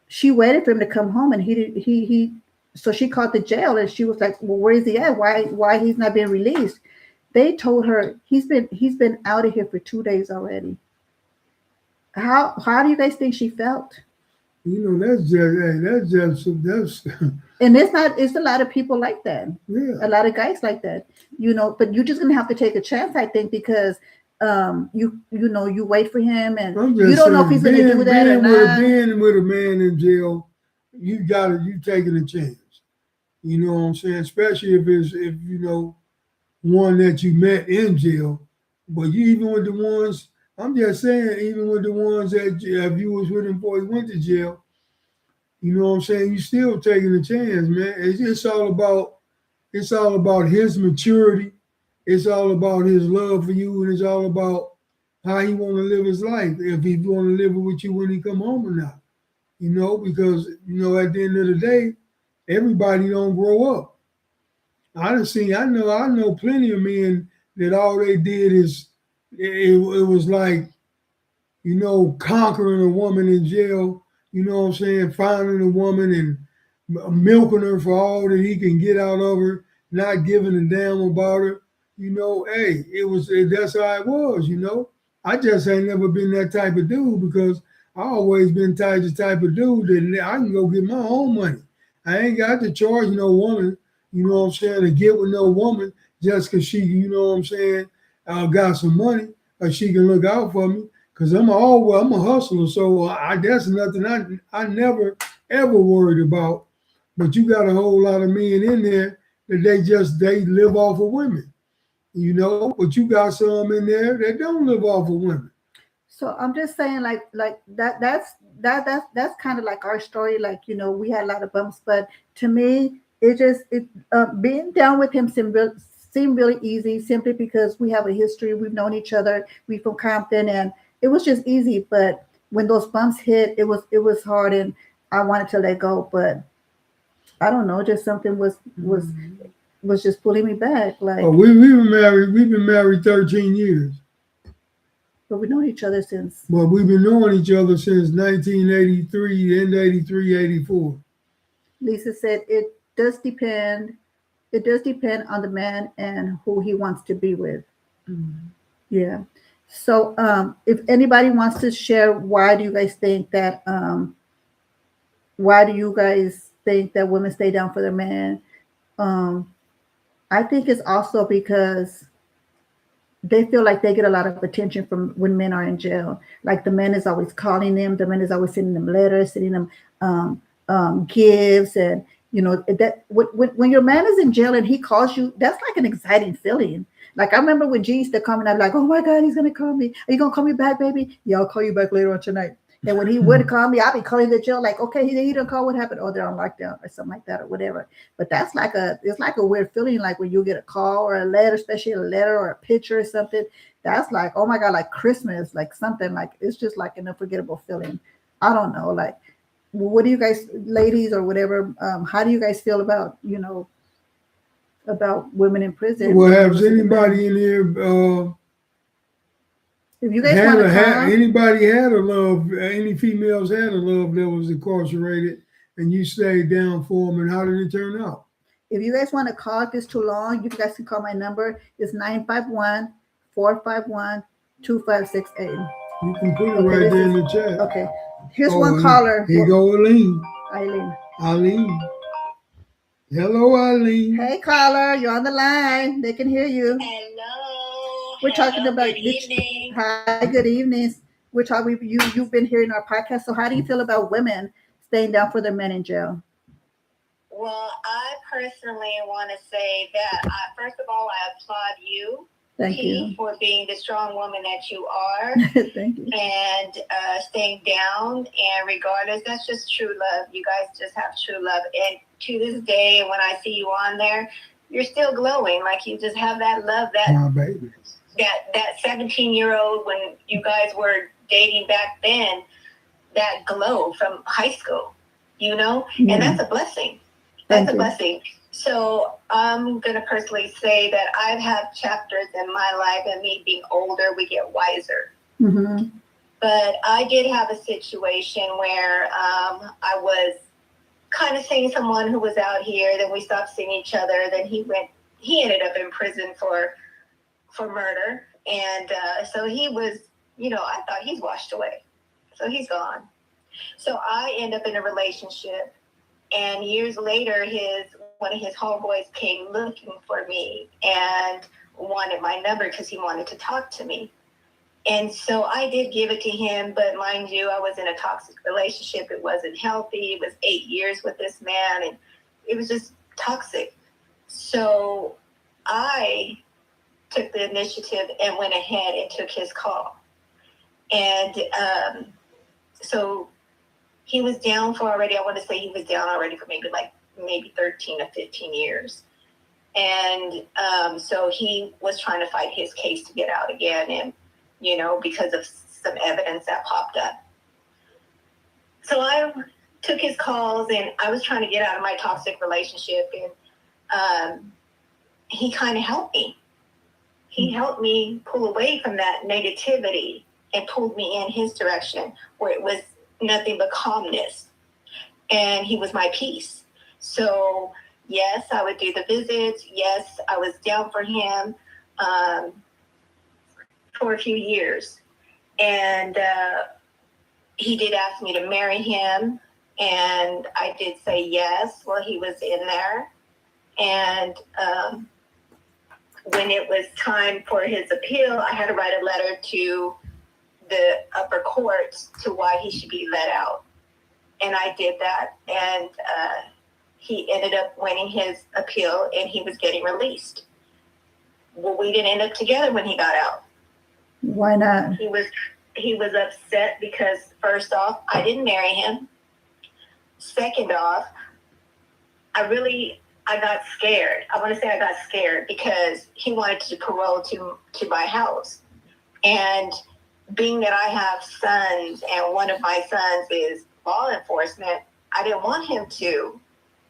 she waited for him to come home, and he. So she called the jail, and she was like, "Well, where is he at? Why he's not being released?" They told her he's been out of here for 2 days already. How do you guys think she felt? You know, that's and it's a lot of people like that. Yeah. A lot of guys like that, you know, but you're just gonna have to take a chance, I think, because you know, you wait for him and you don't know if he's gonna do that or not. Being with a man in jail, you taking a chance. You know what I'm saying? Especially if you know, one that you met in jail. But you even with the ones, I'm just saying, even with the ones that if you was with him before he went to jail, you know what I'm saying, you still taking a chance, man. It's all about his maturity. It's all about his love for you, and it's all about how he want to live his life. If he want to live it with you when he come home or not, you know, because you know at the end of the day, everybody don't grow up. I know plenty of men that all they did is it was like, you know, conquering a woman in jail, you know what I'm saying, finding a woman and milking her for all that he can get out of her, not giving a damn about her. You know, hey, that's how it was, you know. I just ain't never been that type of dude because I always been the type of dude that I can go get my own money. I ain't got to charge no woman, you know what I'm saying, to get with no woman just because she, you know what I'm saying, got some money or she can look out for me. Because I'm a hustler, so that's nothing I never ever worried about. But you got a whole lot of men in there that they live off of women. You know, but you got some in there that don't live off of women. So I'm just saying, like that. That's kind of like our story. Like, you know, we had a lot of bumps, but to me, it being down with him seemed really easy, simply because we have a history. We've known each other. We from Compton, and it was just easy. But when those bumps hit, it was hard, and I wanted to let go, but I don't know, just something was just pulling me back. Like, Oh, we've been married. We've been married 13 years. but we've known each other since. Well, we've been knowing each other since 1983, end 83, 84. Lisa said it does depend. It does depend on the man and who he wants to be with. Yeah. So, if anybody wants to share, why do you guys think that? Why do you guys think that women stay down for their man? Um, I think it's also because they feel like they get a lot of attention from when men are in jail. Like, the man is always calling them, the man is always sending them letters, sending them gifts, and you know that when your man is in jail and he calls you, that's like an exciting feeling. Like, I remember when G used to come and I'm like, oh my God, he's gonna call me. Are you gonna call me back, baby? Yeah, I'll call you back later on tonight. And when he would call me, I'd be calling the jail like, okay, he didn't call. What happened? Oh, they're on lockdown or something like that or whatever. But it's like a weird feeling, like when you get a call or a letter, especially a letter or a picture or something. That's like, oh my God, like Christmas, like something, like it's just like an unforgettable feeling. I don't know, like, what do you guys, ladies or whatever, how do you guys feel about, about women in prison? Well, has anybody in here If you guys want to come, anybody had a love? Any females had a love that was incarcerated, and you stayed down for them? And how did it turn out? if you guys want to call, if it's too long, you guys can call my number. It's 951-451-2568. You can put it right there in the chat. Okay. Here's one caller. Here go Eileen. Eileen. Hello, Eileen. Hey, caller, you're on the line. They can hear you. Hello. We're talking about good evening. Hi, good evening. We're talking. You've been hearing our podcast. So, how do you feel about women staying down for their men in jail? Well, I personally want to say that first of all, I applaud you, Thank you, for being the strong woman that you are. Thank you. And staying down, and regardless, that's just true love. You guys just have true love, and to this day, when I see you on there, you're still glowing. Like, you just have that love, My baby. that 17-year-old when you guys were dating back then, that glow from high school, and that's a blessing. That's a blessing. So I'm going to personally say that I've had chapters in my life, and me being older, we get wiser. Mm-hmm. But I did have a situation where I was kind of seeing someone who was out here. Then we stopped seeing each other. Then he ended up in prison for murder. And so he was, I thought he's washed away. So he's gone. So I end up in a relationship. And years later, one of his homeboys came looking for me and wanted my number because he wanted to talk to me. And so I did give it to him, but mind you, I was in a toxic relationship. It wasn't healthy. It was 8 years with this man, and it was just toxic. So I took the initiative and went ahead and took his call. And so he was down for already, I want to say he was down already for maybe 13 or 15 years. And so he was trying to fight his case to get out again, and because of some evidence that popped up. So I took his calls, and I was trying to get out of my toxic relationship, and he kind of helped me. He helped me pull away from that negativity and pulled me in his direction, where it was nothing but calmness. And he was my peace. So yes, I would do the visits. Yes, I was down for him for a few years. And he did ask me to marry him. And I did say yes while he was in there. And when it was time for his appeal, I had to write a letter to the upper courts to why he should be let out. And I did that. And he ended up winning his appeal and he was getting released. Well, we didn't end up together when he got out. Why not? He was upset because, first off, I didn't marry him. Second off, I got scared. I want to say I got scared because he wanted to parole to my house. And being that I have sons and one of my sons is law enforcement, I didn't want him to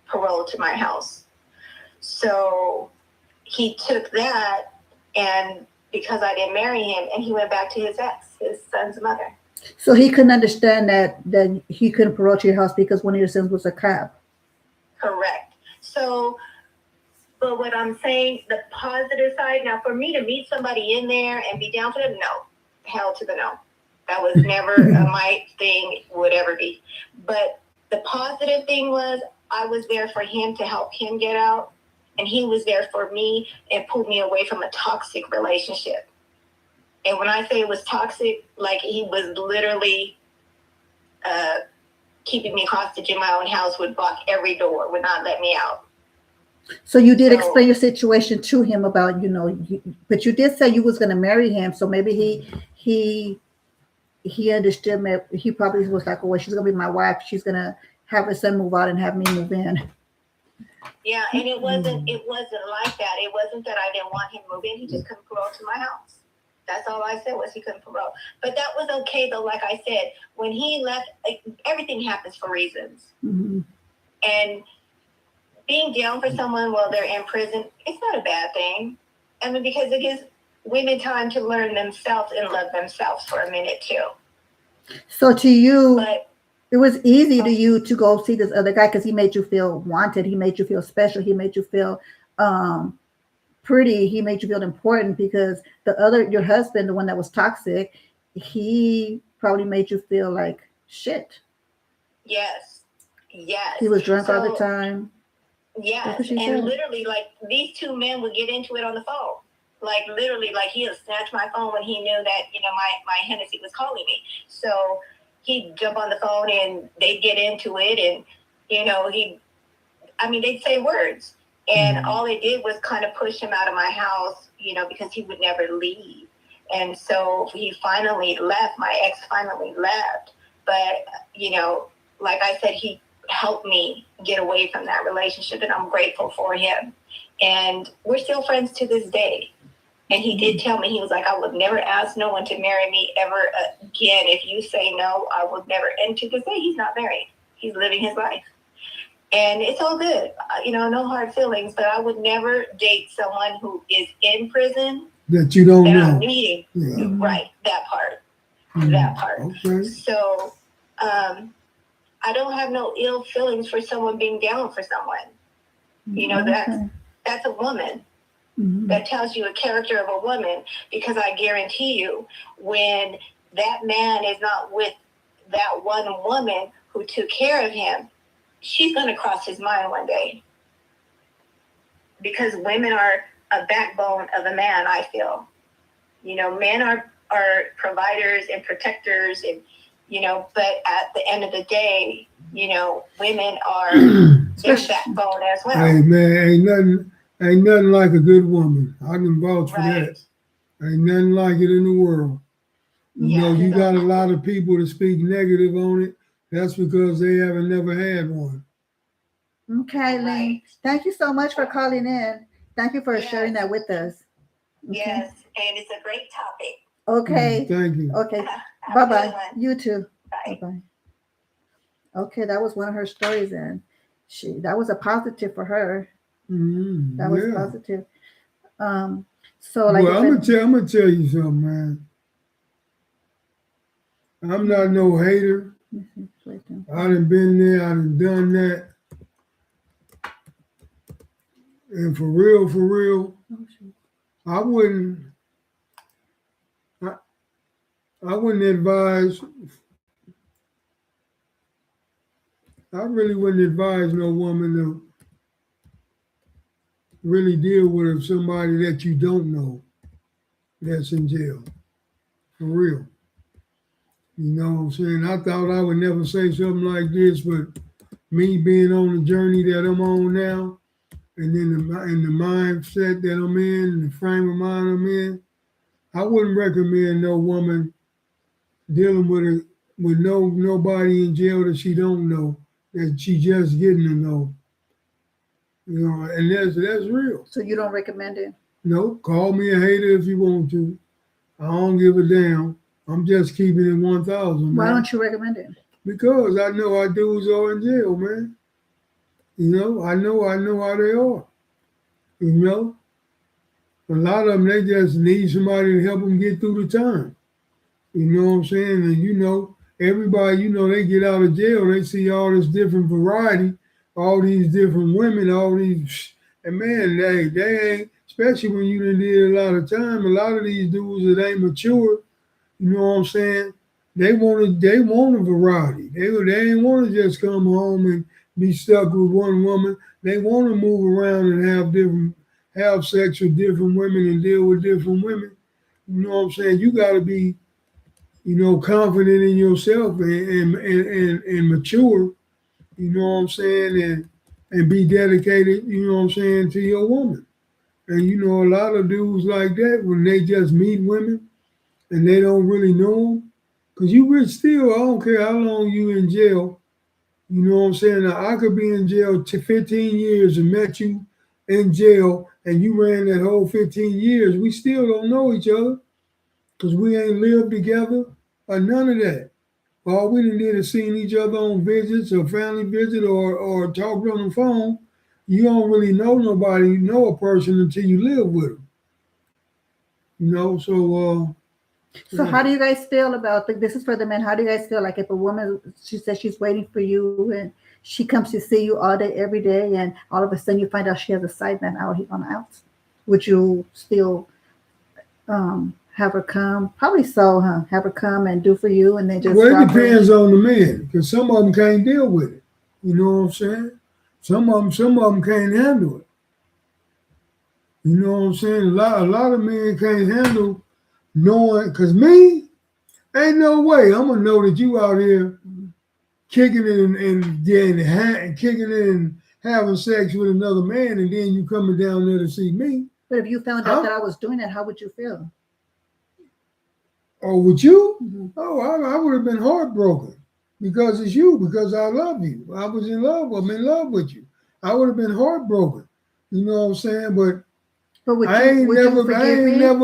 parole to my house. So he took that, and because I didn't marry him, and he went back to his ex, his son's mother. So he couldn't understand that he couldn't parole to your house because one of your sons was a cop. Correct. So, but what I'm saying, the positive side, now for me to meet somebody in there and be down for them, no. Hell to the no. That was never my thing, would ever be. But the positive thing was I was there for him to help him get out, and he was there for me and pulled me away from a toxic relationship. And when I say it was toxic, like he was literally keeping me hostage in my own house, would block every door, would not let me out. So you did explain your situation to him about, but you did say you was going to marry him. So maybe he understood. He probably was like, oh, well, she's going to be my wife. She's going to have her son move out and have me move in. Yeah, and it wasn't like that. It wasn't that I didn't want him to move in. He just couldn't parole to my house. That's all I said was he couldn't parole. But that was okay, though. Like I said, when he left, everything happens for reasons. Mm-hmm. And being down for someone while they're in prison, it's not a bad thing. I mean, because it gives women time to learn themselves and love themselves for a minute, too. So to you, but it was easy to you to go see this other guy because he made you feel wanted. He made you feel special. He made you feel pretty. He made you feel important because your husband, the one that was toxic, he probably made you feel like shit. Yes. He was drunk all the time. Yes. And literally, like, these two men would get into it on the phone. Like, literally, like, he would snatch my phone when he knew that, my Hennessy was calling me. So he'd jump on the phone and they'd get into it. And, they'd say words. And all it did was kind of push him out of my house, because he would never leave. And so he finally left. My ex finally left. But, like I said, he helped me get away from that relationship, and I'm grateful for him. And we're still friends to this day. And he did tell me, he was like, I would never ask no one to marry me ever again. If you say no, I would never. And to this day, he's not married. He's living his life. And it's all good. No hard feelings, but I would never date someone who is in prison. That you don't know. I'm meeting. Yeah. Right, that part. Mm-hmm. That part. Okay. So, I don't have no ill feelings for someone being down for someone. That's a woman. Mm-hmm. That tells you a character of a woman, because I guarantee you, when that man is not with that one woman who took care of him, she's going to cross his mind one day. Because women are a backbone of a man, I feel. Men are providers and protectors, and but at the end of the day, women are their backbone as well. Hey man, ain't nothing like a good woman. I can vouch for that. Ain't nothing like it in the world. You got a lot of people that speak negative on it. That's because they haven't never had one. Okay, Lynn. Thank you so much for calling in. Thank you for sharing that with us. Okay. Yes, and it's a great topic. Okay. Thank you. Okay. Bye-bye. You too. Bye. Bye-bye. Okay, that was one of her stories, and that was a positive for her. Mm-hmm. That was positive. So I'm gonna tell you something, man. I'm not no hater. I done been there, I done done that. And for real, I wouldn't advise, I really wouldn't advise no woman to really deal with somebody that you don't know that's in jail. For real. You know what I'm saying? I thought I would never say something like this, but me being on the journey that I'm on now, and then the mindset that I'm in, and the frame of mind I'm in, I wouldn't recommend no woman dealing with nobody in jail that she don't know, that she just getting to know. You know, and that's real. So you don't recommend it? No, call me a hater if you want to. I don't give a damn. I'm just keeping it 1,000. Why man. don't you recommend it? Because I know our dudes are in jail, man. You know how they are. You know, a lot of them, they just need somebody to help them get through the time. You know what I'm saying? And you know, everybody, you know, they get out of jail, they see all this different variety, all these different women, all these, and man, they ain't, especially when you done did a lot of time, a lot of these dudes that ain't mature, you know what I'm saying? They want a variety. They ain't want to just come home and be stuck with one woman. They want to move around and have sex with different women and deal with different women. You know what I'm saying? You got to be, you know, confident in yourself and mature. You know what I'm saying? And be dedicated. You know what I'm saying, to your woman. And you know, a lot of dudes like that, when they just meet women and they don't really know them. Because you would still, I don't care how long you in jail, you know what I'm saying? Now, I could be in jail 15 years and met you in jail and you ran that whole 15 years. We still don't know each other because we ain't lived together or none of that. All we did is seen each other on visits or family visit or talked on the phone. You don't really know nobody, know a person until you live with them. You know, so So how do you guys feel about this is for the men? How do you guys feel like if a woman, she says she's waiting for you and she comes to see you all day, every day, and all of a sudden you find out she has a side man out on the outs? Would you still have her come? Probably so, huh? Have her come and do for you and then just well, it drop her? depends on the man because some of them can't deal with it. You know what I'm saying? Some of them can't handle it. You know what I'm saying? A lot of men can't handle knowing, because me, ain't no way I'm gonna know that you out here kicking it and kicking it and having sex with another man, and then you coming down there to see me. But if you found out that I was doing that, how would you feel? Or with you? Mm-hmm. Oh, I would have been heartbroken because it's you, because I love you. I was in love. I'm in love with you. I would have been heartbroken. You know what I'm saying? But I ain't never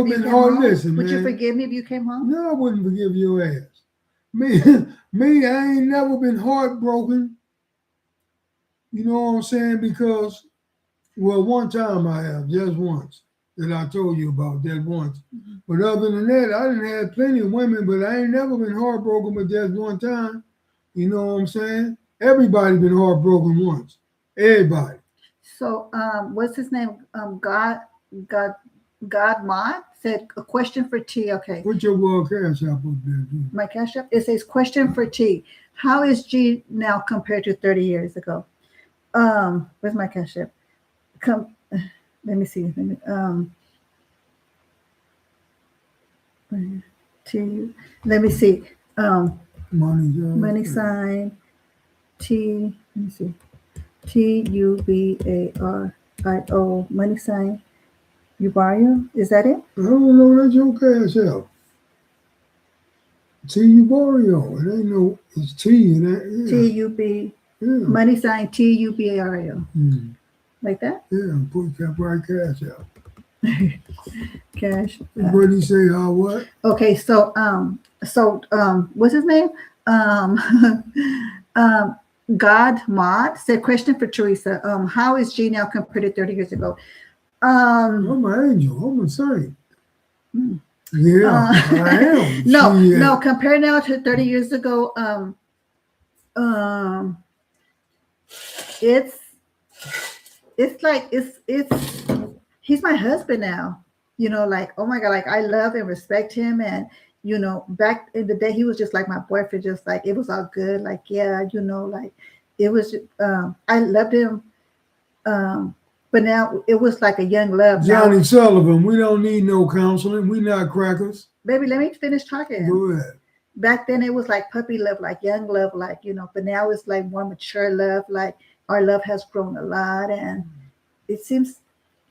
been hard. Listen, would man. you forgive me if you came home? No, I wouldn't forgive your ass. Me, I ain't never been heartbroken. You know what I'm saying? Because, well, one time I have, just once, that I told you about that once. Mm-hmm. But other than that, I done had plenty of women, but I ain't never been heartbroken but just one time. You know what I'm saying? Everybody been heartbroken once. Everybody. So, what's his name? God Mod said a question for T. Okay. What's your cash app up there? Dude? My cash app? It says question for T. How is G now compared to 30 years ago? Where's my cash app? Let me see. Let me see. Money sign T. Let me see. TUBARIO. Money sign Ubario. Is that it? I don't know. That's your cash app. Tubario. It ain't no. It's T in that. Yeah. TUB. Yeah. Money sign TUBARIO. Like that? Yeah. Put right cash out. Cash. What did he say? How what? Okay. So what's his name? God Mod said question for Teresa. How is G now compared to 30 years ago? I'm an angel. I'm a saint. Yeah, I am. No. Compare now to 30 years ago. It's like he's my husband now. You know, like, oh my God, like I love and respect him. And, you know, back in the day, he was just like my boyfriend, just like, it was all good. Like, yeah, you know, like it was, I loved him. But now it was like a young love. Johnny Sullivan, we don't need no counseling. We not crackers. Baby, let me finish talking. Go ahead. back then it was like puppy love, like young love, like, but now it's like more mature love. Like our love has grown a lot, and it seems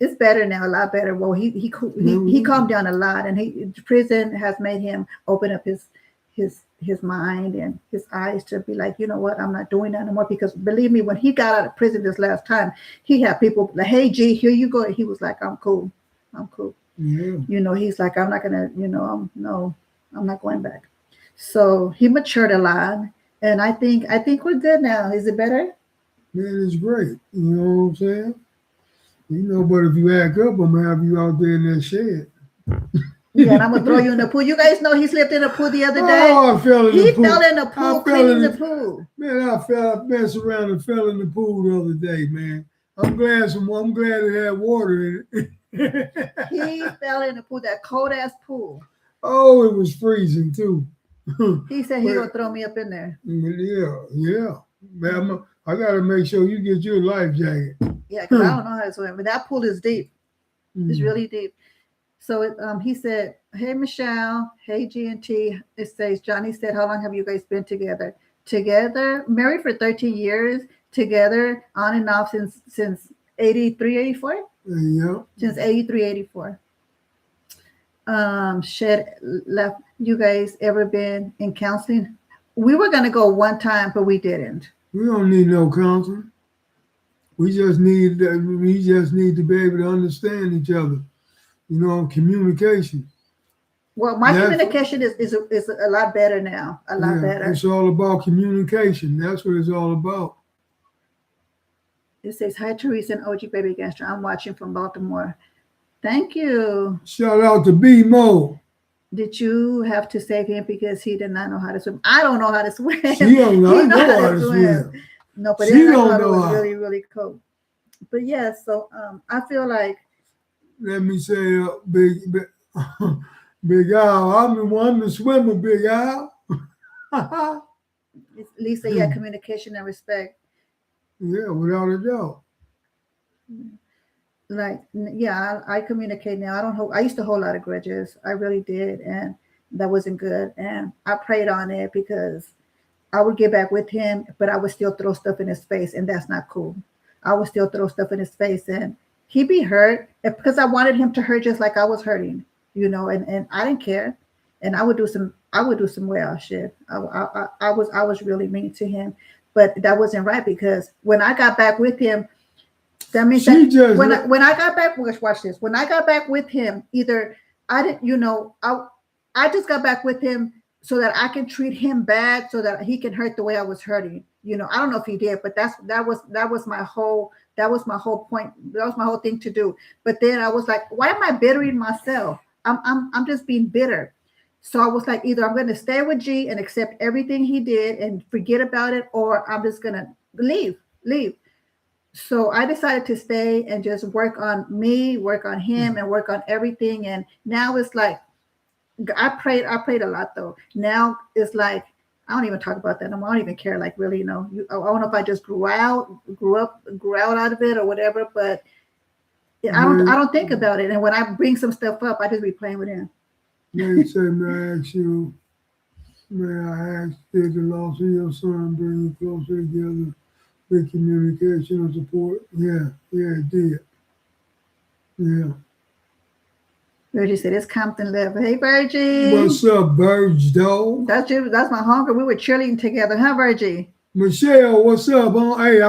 it's better now, a lot better. Well, he calmed down a lot, and prison has made him open up his mind and his eyes to be like, you know what, I'm not doing that anymore. Because believe me, when he got out of prison this last time, he had people like, hey G, here you go. He was like, I'm cool. Yeah. He's like, I'm not gonna, I'm not going back. So he matured a lot, and I think we're good now. Is it better? Man, it's great. You know what I'm saying? But if you act up, I'm gonna have you out there in that shed. Yeah, and I'm gonna throw you in the pool. You guys know he slipped in the pool the other day. Oh, I fell in the pool. He fell in the pool cleaning the pool. Man, I messed around and fell in the pool the other day, man. I'm glad it had water in it. He fell in the pool, that cold ass pool. Oh, it was freezing too. He said he gonna throw me up in there. Yeah. Man, I gotta make sure you get your life jacket. Yeah, because I don't know how to swim, but that pool is deep. It's really deep. So he said, hey Michelle, hey GNT. It says Johnny said, how long have you guys been together? Together, married for 13 years, together on and off since 83, 84? Yeah. Since 83, 84. Shed left. You guys ever been in counseling? We were gonna go one time, but we didn't. We don't need no counseling. We just need to be able to understand each other. Communication. Well, my communication is a lot better now. A lot better. It's all about communication. That's what it's all about. It says, hi, Teresa and OG Baby Gangster. I'm watching from Baltimore. Thank you. Shout out to B-Mo. Did you have to save him because he did not know how to swim? I don't know how to swim. She don't know, I know how to swim. No, but she don't know was how. really, really cool. But yeah, so I feel like. Let me say, Big Al, I'm the swimmer, Big Al. Lisa, yeah, communication and respect. Yeah, without a doubt. Like, yeah, I communicate now. I used to hold a lot of grudges. I really did, and that wasn't good. And I prayed on it because I would get back with him, but I would still throw stuff in his face, and that's not cool. I would still throw stuff in his face, and he'd be hurt because I wanted him to hurt just like I was hurting, and I didn't care. And I would do some wild shit. I was really mean to him, but that wasn't right because when I got back with him, that means when I got back, watch this. When I got back with him, either I didn't, I just got back with him so that I can treat him bad, so that he can hurt the way I was hurting. I don't know if he did, but that was my whole point. That was my whole thing to do. But then I was like, why am I bittering myself? I'm just being bitter. So I was like, either I'm going to stay with G and accept everything he did and forget about it, or I'm just going to leave. So I decided to stay and just work on me, work on him, and work on everything. And now it's like, I prayed a lot though. Now it's like, I don't even talk about that anymore. I don't even care. Like, really, I don't know if I just grew out out of it or whatever, but I don't think about it. And when I bring some stuff up, I just be playing with him. May I ask you, did the loss of your son bring you closer together with communication and support? Yeah, it did. Yeah. Virgie said, it's Compton Live. Hey, Virgie. What's up, Virgie, dog? That's my hunger. We were cheerleading together, huh, Virgie? Michelle, what's up, huh? Hey,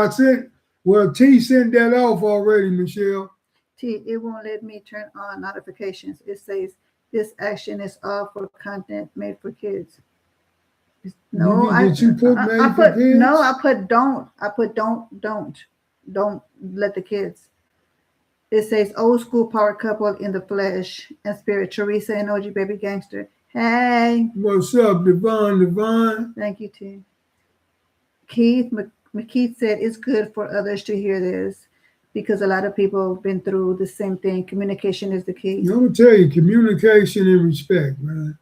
T sent that off already, Michelle. T, it won't let me turn on notifications. It says, this action is all for content made for kids. No, did you put made for kids? No, I put don't. I put don't let the kids. It says old school power couple in the flesh and spirit. Teresa and OG Baby Gangster. Hey. What's up, Devon? Thank you, T. Keith McKeith said it's good for others to hear this, because a lot of people have been through the same thing. Communication is the key. I'm going to tell you, communication and respect, man.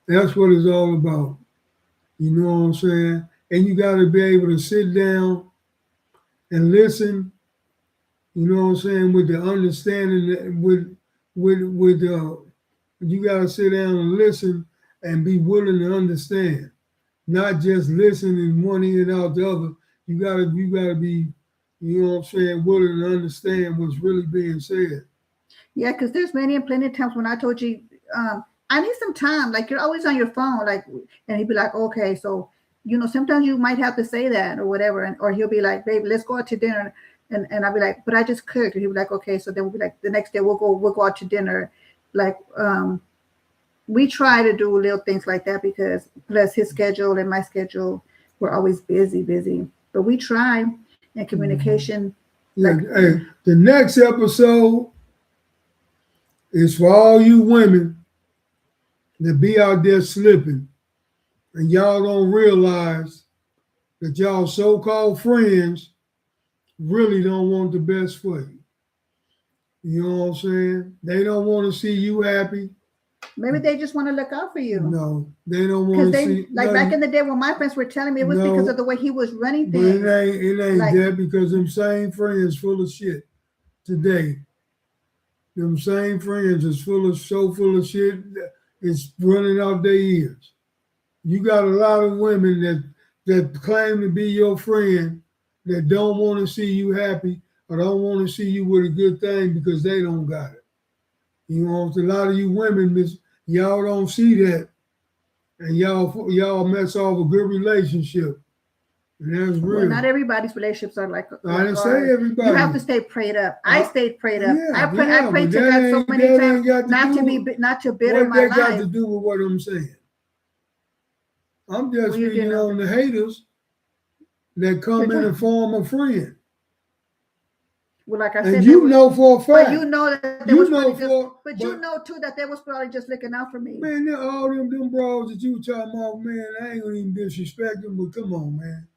That's what it's all about. You know what I'm saying? And you got to be able to sit down and listen, you know what I'm saying, with the understanding, you got to sit down and listen and be willing to understand, not just listen in one ear and out the other. You gotta be, you know what I'm saying, willing to understand what's really being said. Yeah, because there's many and plenty of times when I told you, I need some time. Like you're always on your phone, like, and he'd be like, okay, so sometimes you might have to say that or whatever, and or he'll be like, babe, let's go out to dinner, and I'll be like, but I just cooked. And he'll be like, okay, so then we'll be like, the next day we'll go out to dinner, like we try to do little things like that because plus his schedule and my schedule, we're always busy, but we try and communication. Yeah, Like, hey, the next episode is for all you women that be out there slipping and y'all don't realize that y'all so-called friends really don't want the best for you. You know what I'm saying? They don't want to see you happy. maybe they just want to look out for you. No, they don't Because want to they see. like no, back in the day when my friends were telling me it was No. because of the way he was running but things. it ain't Like- that because them same friends full of shit today. Them same friends is so full of shit that it's running out their ears. You got a lot of women that claim to be your friend that don't want to see you happy or don't want to see you with a good thing because they don't got it. You know, a lot of you women, y'all don't see that, and y'all mess off a good relationship, and that's real. Well, not everybody's relationships are like I didn't say ours. everybody. You have to stay prayed up. I stayed prayed up. Yeah, I prayed but to that God so ain't- many that times ain't got to not do to be with- not to bitter What my that got to life. do with what I'm saying? I'm just Well, you speaking didn't on the haters that come But in you- the form of friend. Well, like I And said, you they know for a but fact. you know that they You was know probably just, for- but you but- know too that they was probably just looking out for me. Man, all them bros that you talking about, man, I ain't gonna even disrespect them, but come on, man.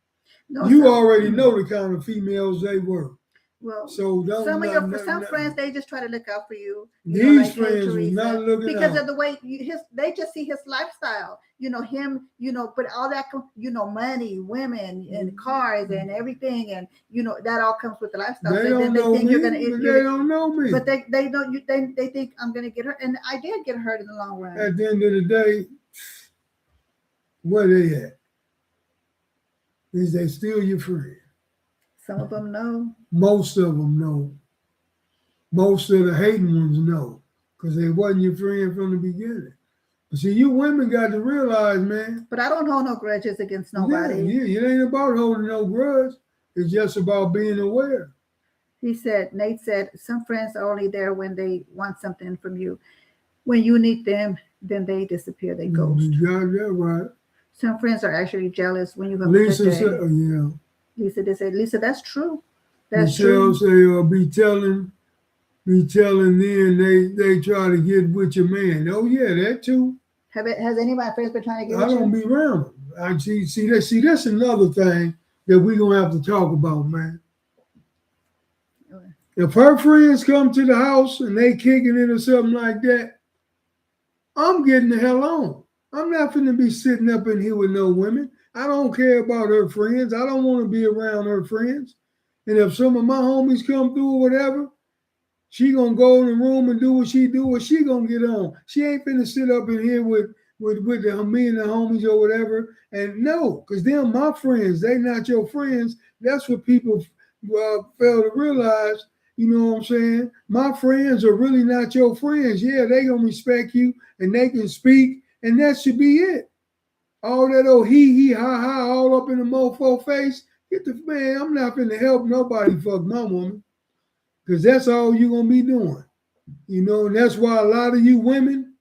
No, You some- already know the kind of females they were. Well, So don't some of not- your some not- friends they just try to look out for you. These hey, friends was Teresa, not looking because out. of the way they just see his lifestyle. Him. But all that money, women, and cars and everything, and that all comes with the lifestyle. They So don't then they know think me, you're gonna. but they don't know me. But they don't. They think I'm gonna get hurt, and I did get hurt in the long run. At the end of the day, where they at? Is they still your friend? Some of them know. Most of them know. Most of the hating ones know, because they wasn't your friend from the beginning. But see, you women got to realize, man. But I don't hold no grudges against nobody. Yeah, it ain't about holding no grudge. It's just about being aware. Nate said, some friends are only there when they want something from you. When you need them, then they disappear, they ghost. You got that right. Some friends are actually jealous when you have Lisa a good said, day. yeah. Lisa, they said, Lisa, that's true. That's Michelle true. say, be telling then they try to get with your man. Oh yeah, that too. Has any of my friends been trying to get I with don't you? be around them. I see that's another thing that we're gonna have to talk about, man. If her friends come to the house and they kicking it or something like that, I'm getting the hell on. I'm not finna be sitting up in here with no women. I don't care about her friends. I don't want to be around her friends. And if some of my homies come through or whatever, she gonna go in the room and do what she do, or she gonna get on. She ain't finna sit up in here with me and the homies or whatever. And no, because they're my friends. They not your friends. That's what people fail to realize. You know what I'm saying? My friends are really not your friends. Yeah, they gonna respect you and they can speak, and that should be it. All that old he ha ha all up in the mofo face. Get the man. I'm not finna help nobody fuck my woman, because that's all you're gonna be doing. And that's why a lot of you women,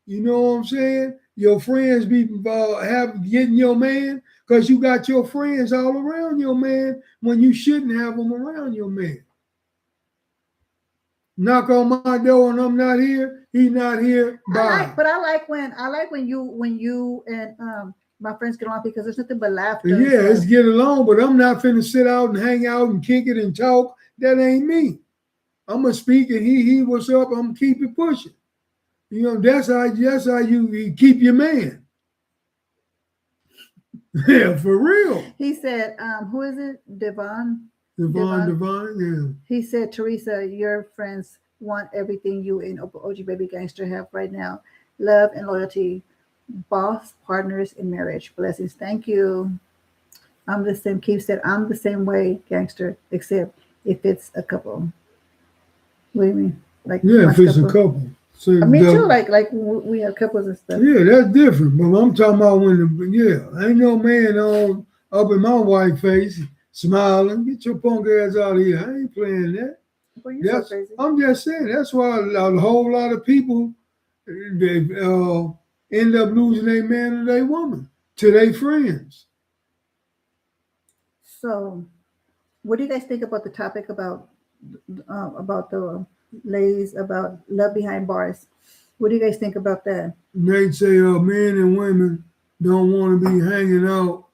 you know what I'm saying, your friends be getting your man, because you got your friends all around your man when you shouldn't have them around your man. Knock on my door and I'm not here. He not here. Bye. I like when you and my friends get along, because there's nothing but laughter. Yeah, let's get along, but I'm not finna sit out and hang out and kick it and talk. That ain't me. I'm gonna speak and he what's up. I'm gonna keep it pushing. That's how you keep your man. Yeah, for real. He said, who is it? Devon, yeah. He said, Teresa, your friends want everything you and OG Baby Gangster have right now. Love and loyalty boss partners in marriage. Blessings. Thank you. I'm the same. Keith said, I'm the same way, gangster, except if it's a couple. What do you mean? Like Yeah, my if it's a couple? couple. So Me too. Like we have couples and stuff. yeah, that's different. But I'm talking about ain't no man on up in my white face smiling. Get your punk ass out of here. I ain't playing that. Boy, you're so That's crazy. I'm just saying. That's why a whole lot of people they end up losing their man or their woman to their friends. So, what do you guys think about the topic about the ladies about love behind bars? What do you guys think about that? They say men and women don't want to be hanging out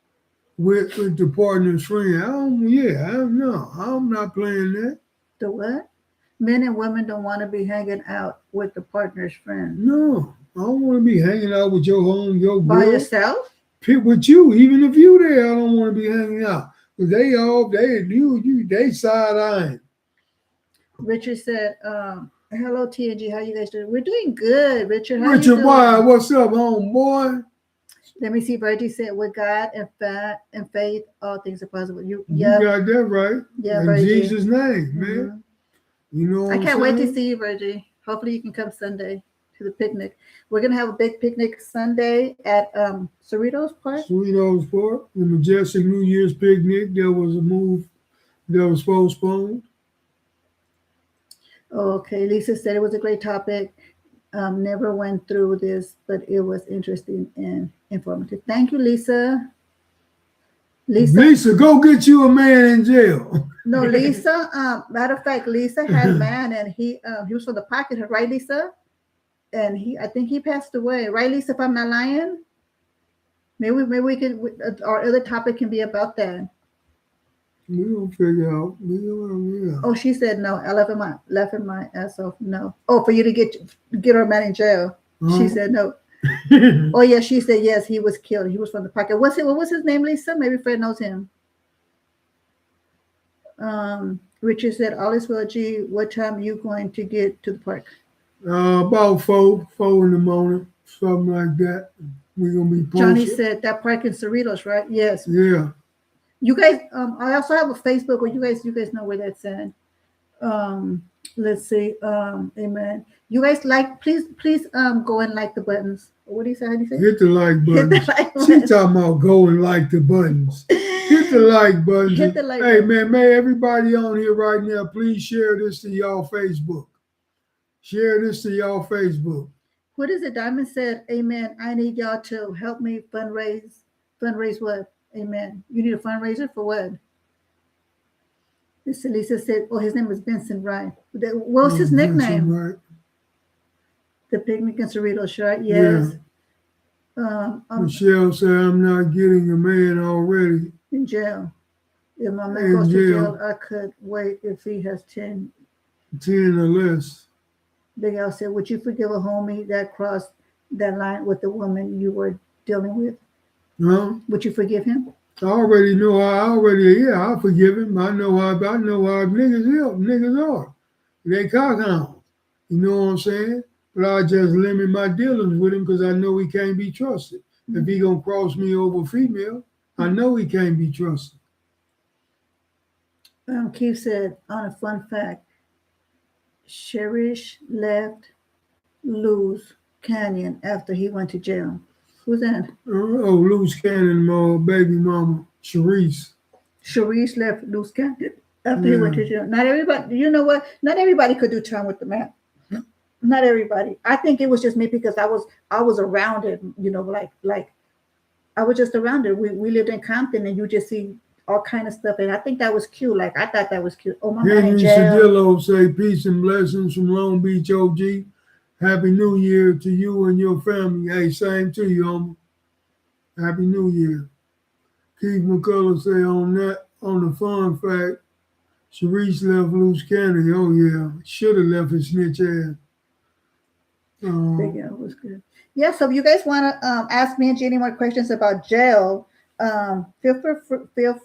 with the partner's friend. I'm not playing that. The what? Men and women don't want to be hanging out with the partner's friend. No, I don't want to be hanging out with your By girl. yourself? With you, even if you there, I don't want to be hanging out. Cause they side eyeing. Richard said, hello TNG, how you guys doing? We're doing good, Richard. How Richard you doing? Wise, what's up, homeboy? Let me see. Reggie said, with God and faith, all things are possible. You got that right. Yeah, in Reggie. Jesus' name, man. Mm-hmm. You know what I I'm can't wait to saying? see you, Reggie. Hopefully you can come Sunday to the picnic. We're going to have a big picnic Sunday at Cerritos Park. Cerritos Park, the Majestic New Year's picnic. There was a move that was postponed. Okay, Lisa said it was a great topic. Never went through this, but it was interesting and informative. Thank you, Lisa. Lisa, go get you a man in jail. No, Lisa. Matter of fact, Lisa had a man, and he was from the pocket, right, Lisa? And I think he passed away, right, Lisa? If I'm not lying, maybe we could. Our other topic can be about that. We don't figure out. Yeah. Oh, she said no. I left my ass off. No. Oh, for you to get our man in jail. She said no. Oh yeah, she said yes. He was killed. He was from the pocket. What was his name, Lisa? Maybe Fred knows him. Richard said, all is well, G. What time are you going to get to the park? About 4 in the morning, something like that. We're gonna be posted. Johnny said that park in Cerritos, right? Yes. Yeah. You guys, I also have a Facebook where you guys know where that's at. Let's see. Amen. You guys please go and like the buttons. What do you say? How do you say? Hit the like button. Hit the like She button. talking about go and like the buttons. Hit the like button. Hit the like hey button. man, may everybody on here right now, please share this to y'all Facebook. Share this to y'all Facebook. What is it? Diamond said, amen. I need y'all to help me fundraise. Fundraise what? Amen. You need a fundraiser for what? Lisa said, oh, his name is Vincent Wright. What was his nickname? Right. The picnic in Cerritos, right? Yes. Yeah. Michelle said, I'm not getting a man already. In jail. If my man goes to jail, I could wait if he has 10 or less. Big Al said, would you forgive a homie that crossed that line with the woman you were dealing with? Huh? Would you forgive him? I already know. I forgive him. I know how niggas are. They cockhounds. You know what I'm saying? But I just limit my dealings with him because I know he can't be trusted. Mm-hmm. If he gonna cross me over female, I know he can't be trusted. Keith said, on a fun fact, Cherish left Loose Canyon after he went to jail. Who's that? Oh, Loose Canyon, my baby mama, Sharice. Sharice left Loose Canyon after he went to jail. Not everybody, you know what? Not everybody could do time with the man. Not everybody. I think it was just me because I was around it, you know, like I was just around it. We lived in Compton and you just see all kind of stuff. And I think that was cute. Like, I thought that was cute. Oh, my man in jail. Cedillo say, peace and blessings from Long Beach, OG. Happy New Year to you and your family. Hey, same to you, homie. Happy New Year. Keith McCullough say on the fun fact, Sharice left Loose Canyon. Oh, yeah. Should have left his snitch ass. Big L was good. Yeah, so if you guys want to ask me and G any more questions about jail, feel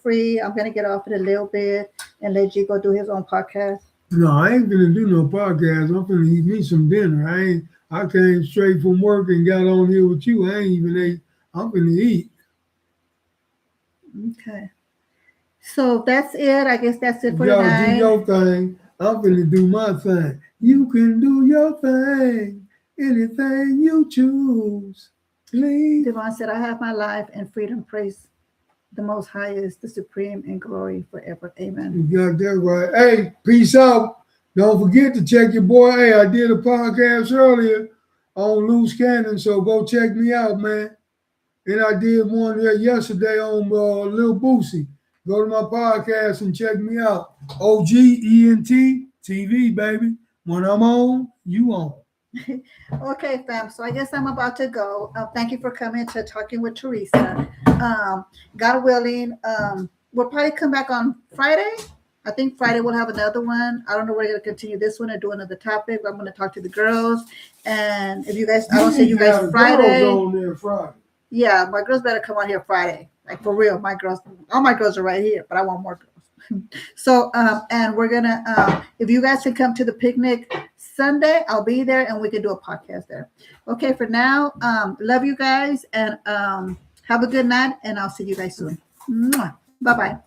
free. I'm gonna get off in a little bit and let G go do his own podcast. No, I ain't gonna do no podcast. I'm gonna eat me some dinner. I came straight from work and got on here with you. I ain't even ate. I'm gonna eat. Okay. So that's it. I guess that's it for Y'all do tonight. your thing. I'm gonna do my thing. You can do your thing. Anything you choose. Please. Devon said, I have my life and freedom. Praise the Most High is the supreme in glory forever. Amen. You got that right. Hey, peace out. Don't forget to check your boy. Hey, I did a podcast earlier on Loose Cannon, so go check me out, man. And I did one there yesterday on Lil Boosie. Go to my podcast and check me out. OGENT TV, baby. When I'm on, you on. Okay, fam. So I guess I'm about to go. Thank you for coming to Talking with Teresa. God willing, we'll probably come back on Friday. I think Friday we'll have another one. I don't know. We're going to continue this one and do another topic. I'm going to talk to the girls. And if you guys, I don't see you guys Friday. On there Friday. Yeah, my girls better come on here Friday. Like for real. My girls, all my girls are right here, but I want more girls. So, and we're going to, if you guys can come to the picnic Sunday, I'll be there and we can do a podcast there. Okay, for now, love you guys and have a good night and I'll see you guys soon. Bye-bye.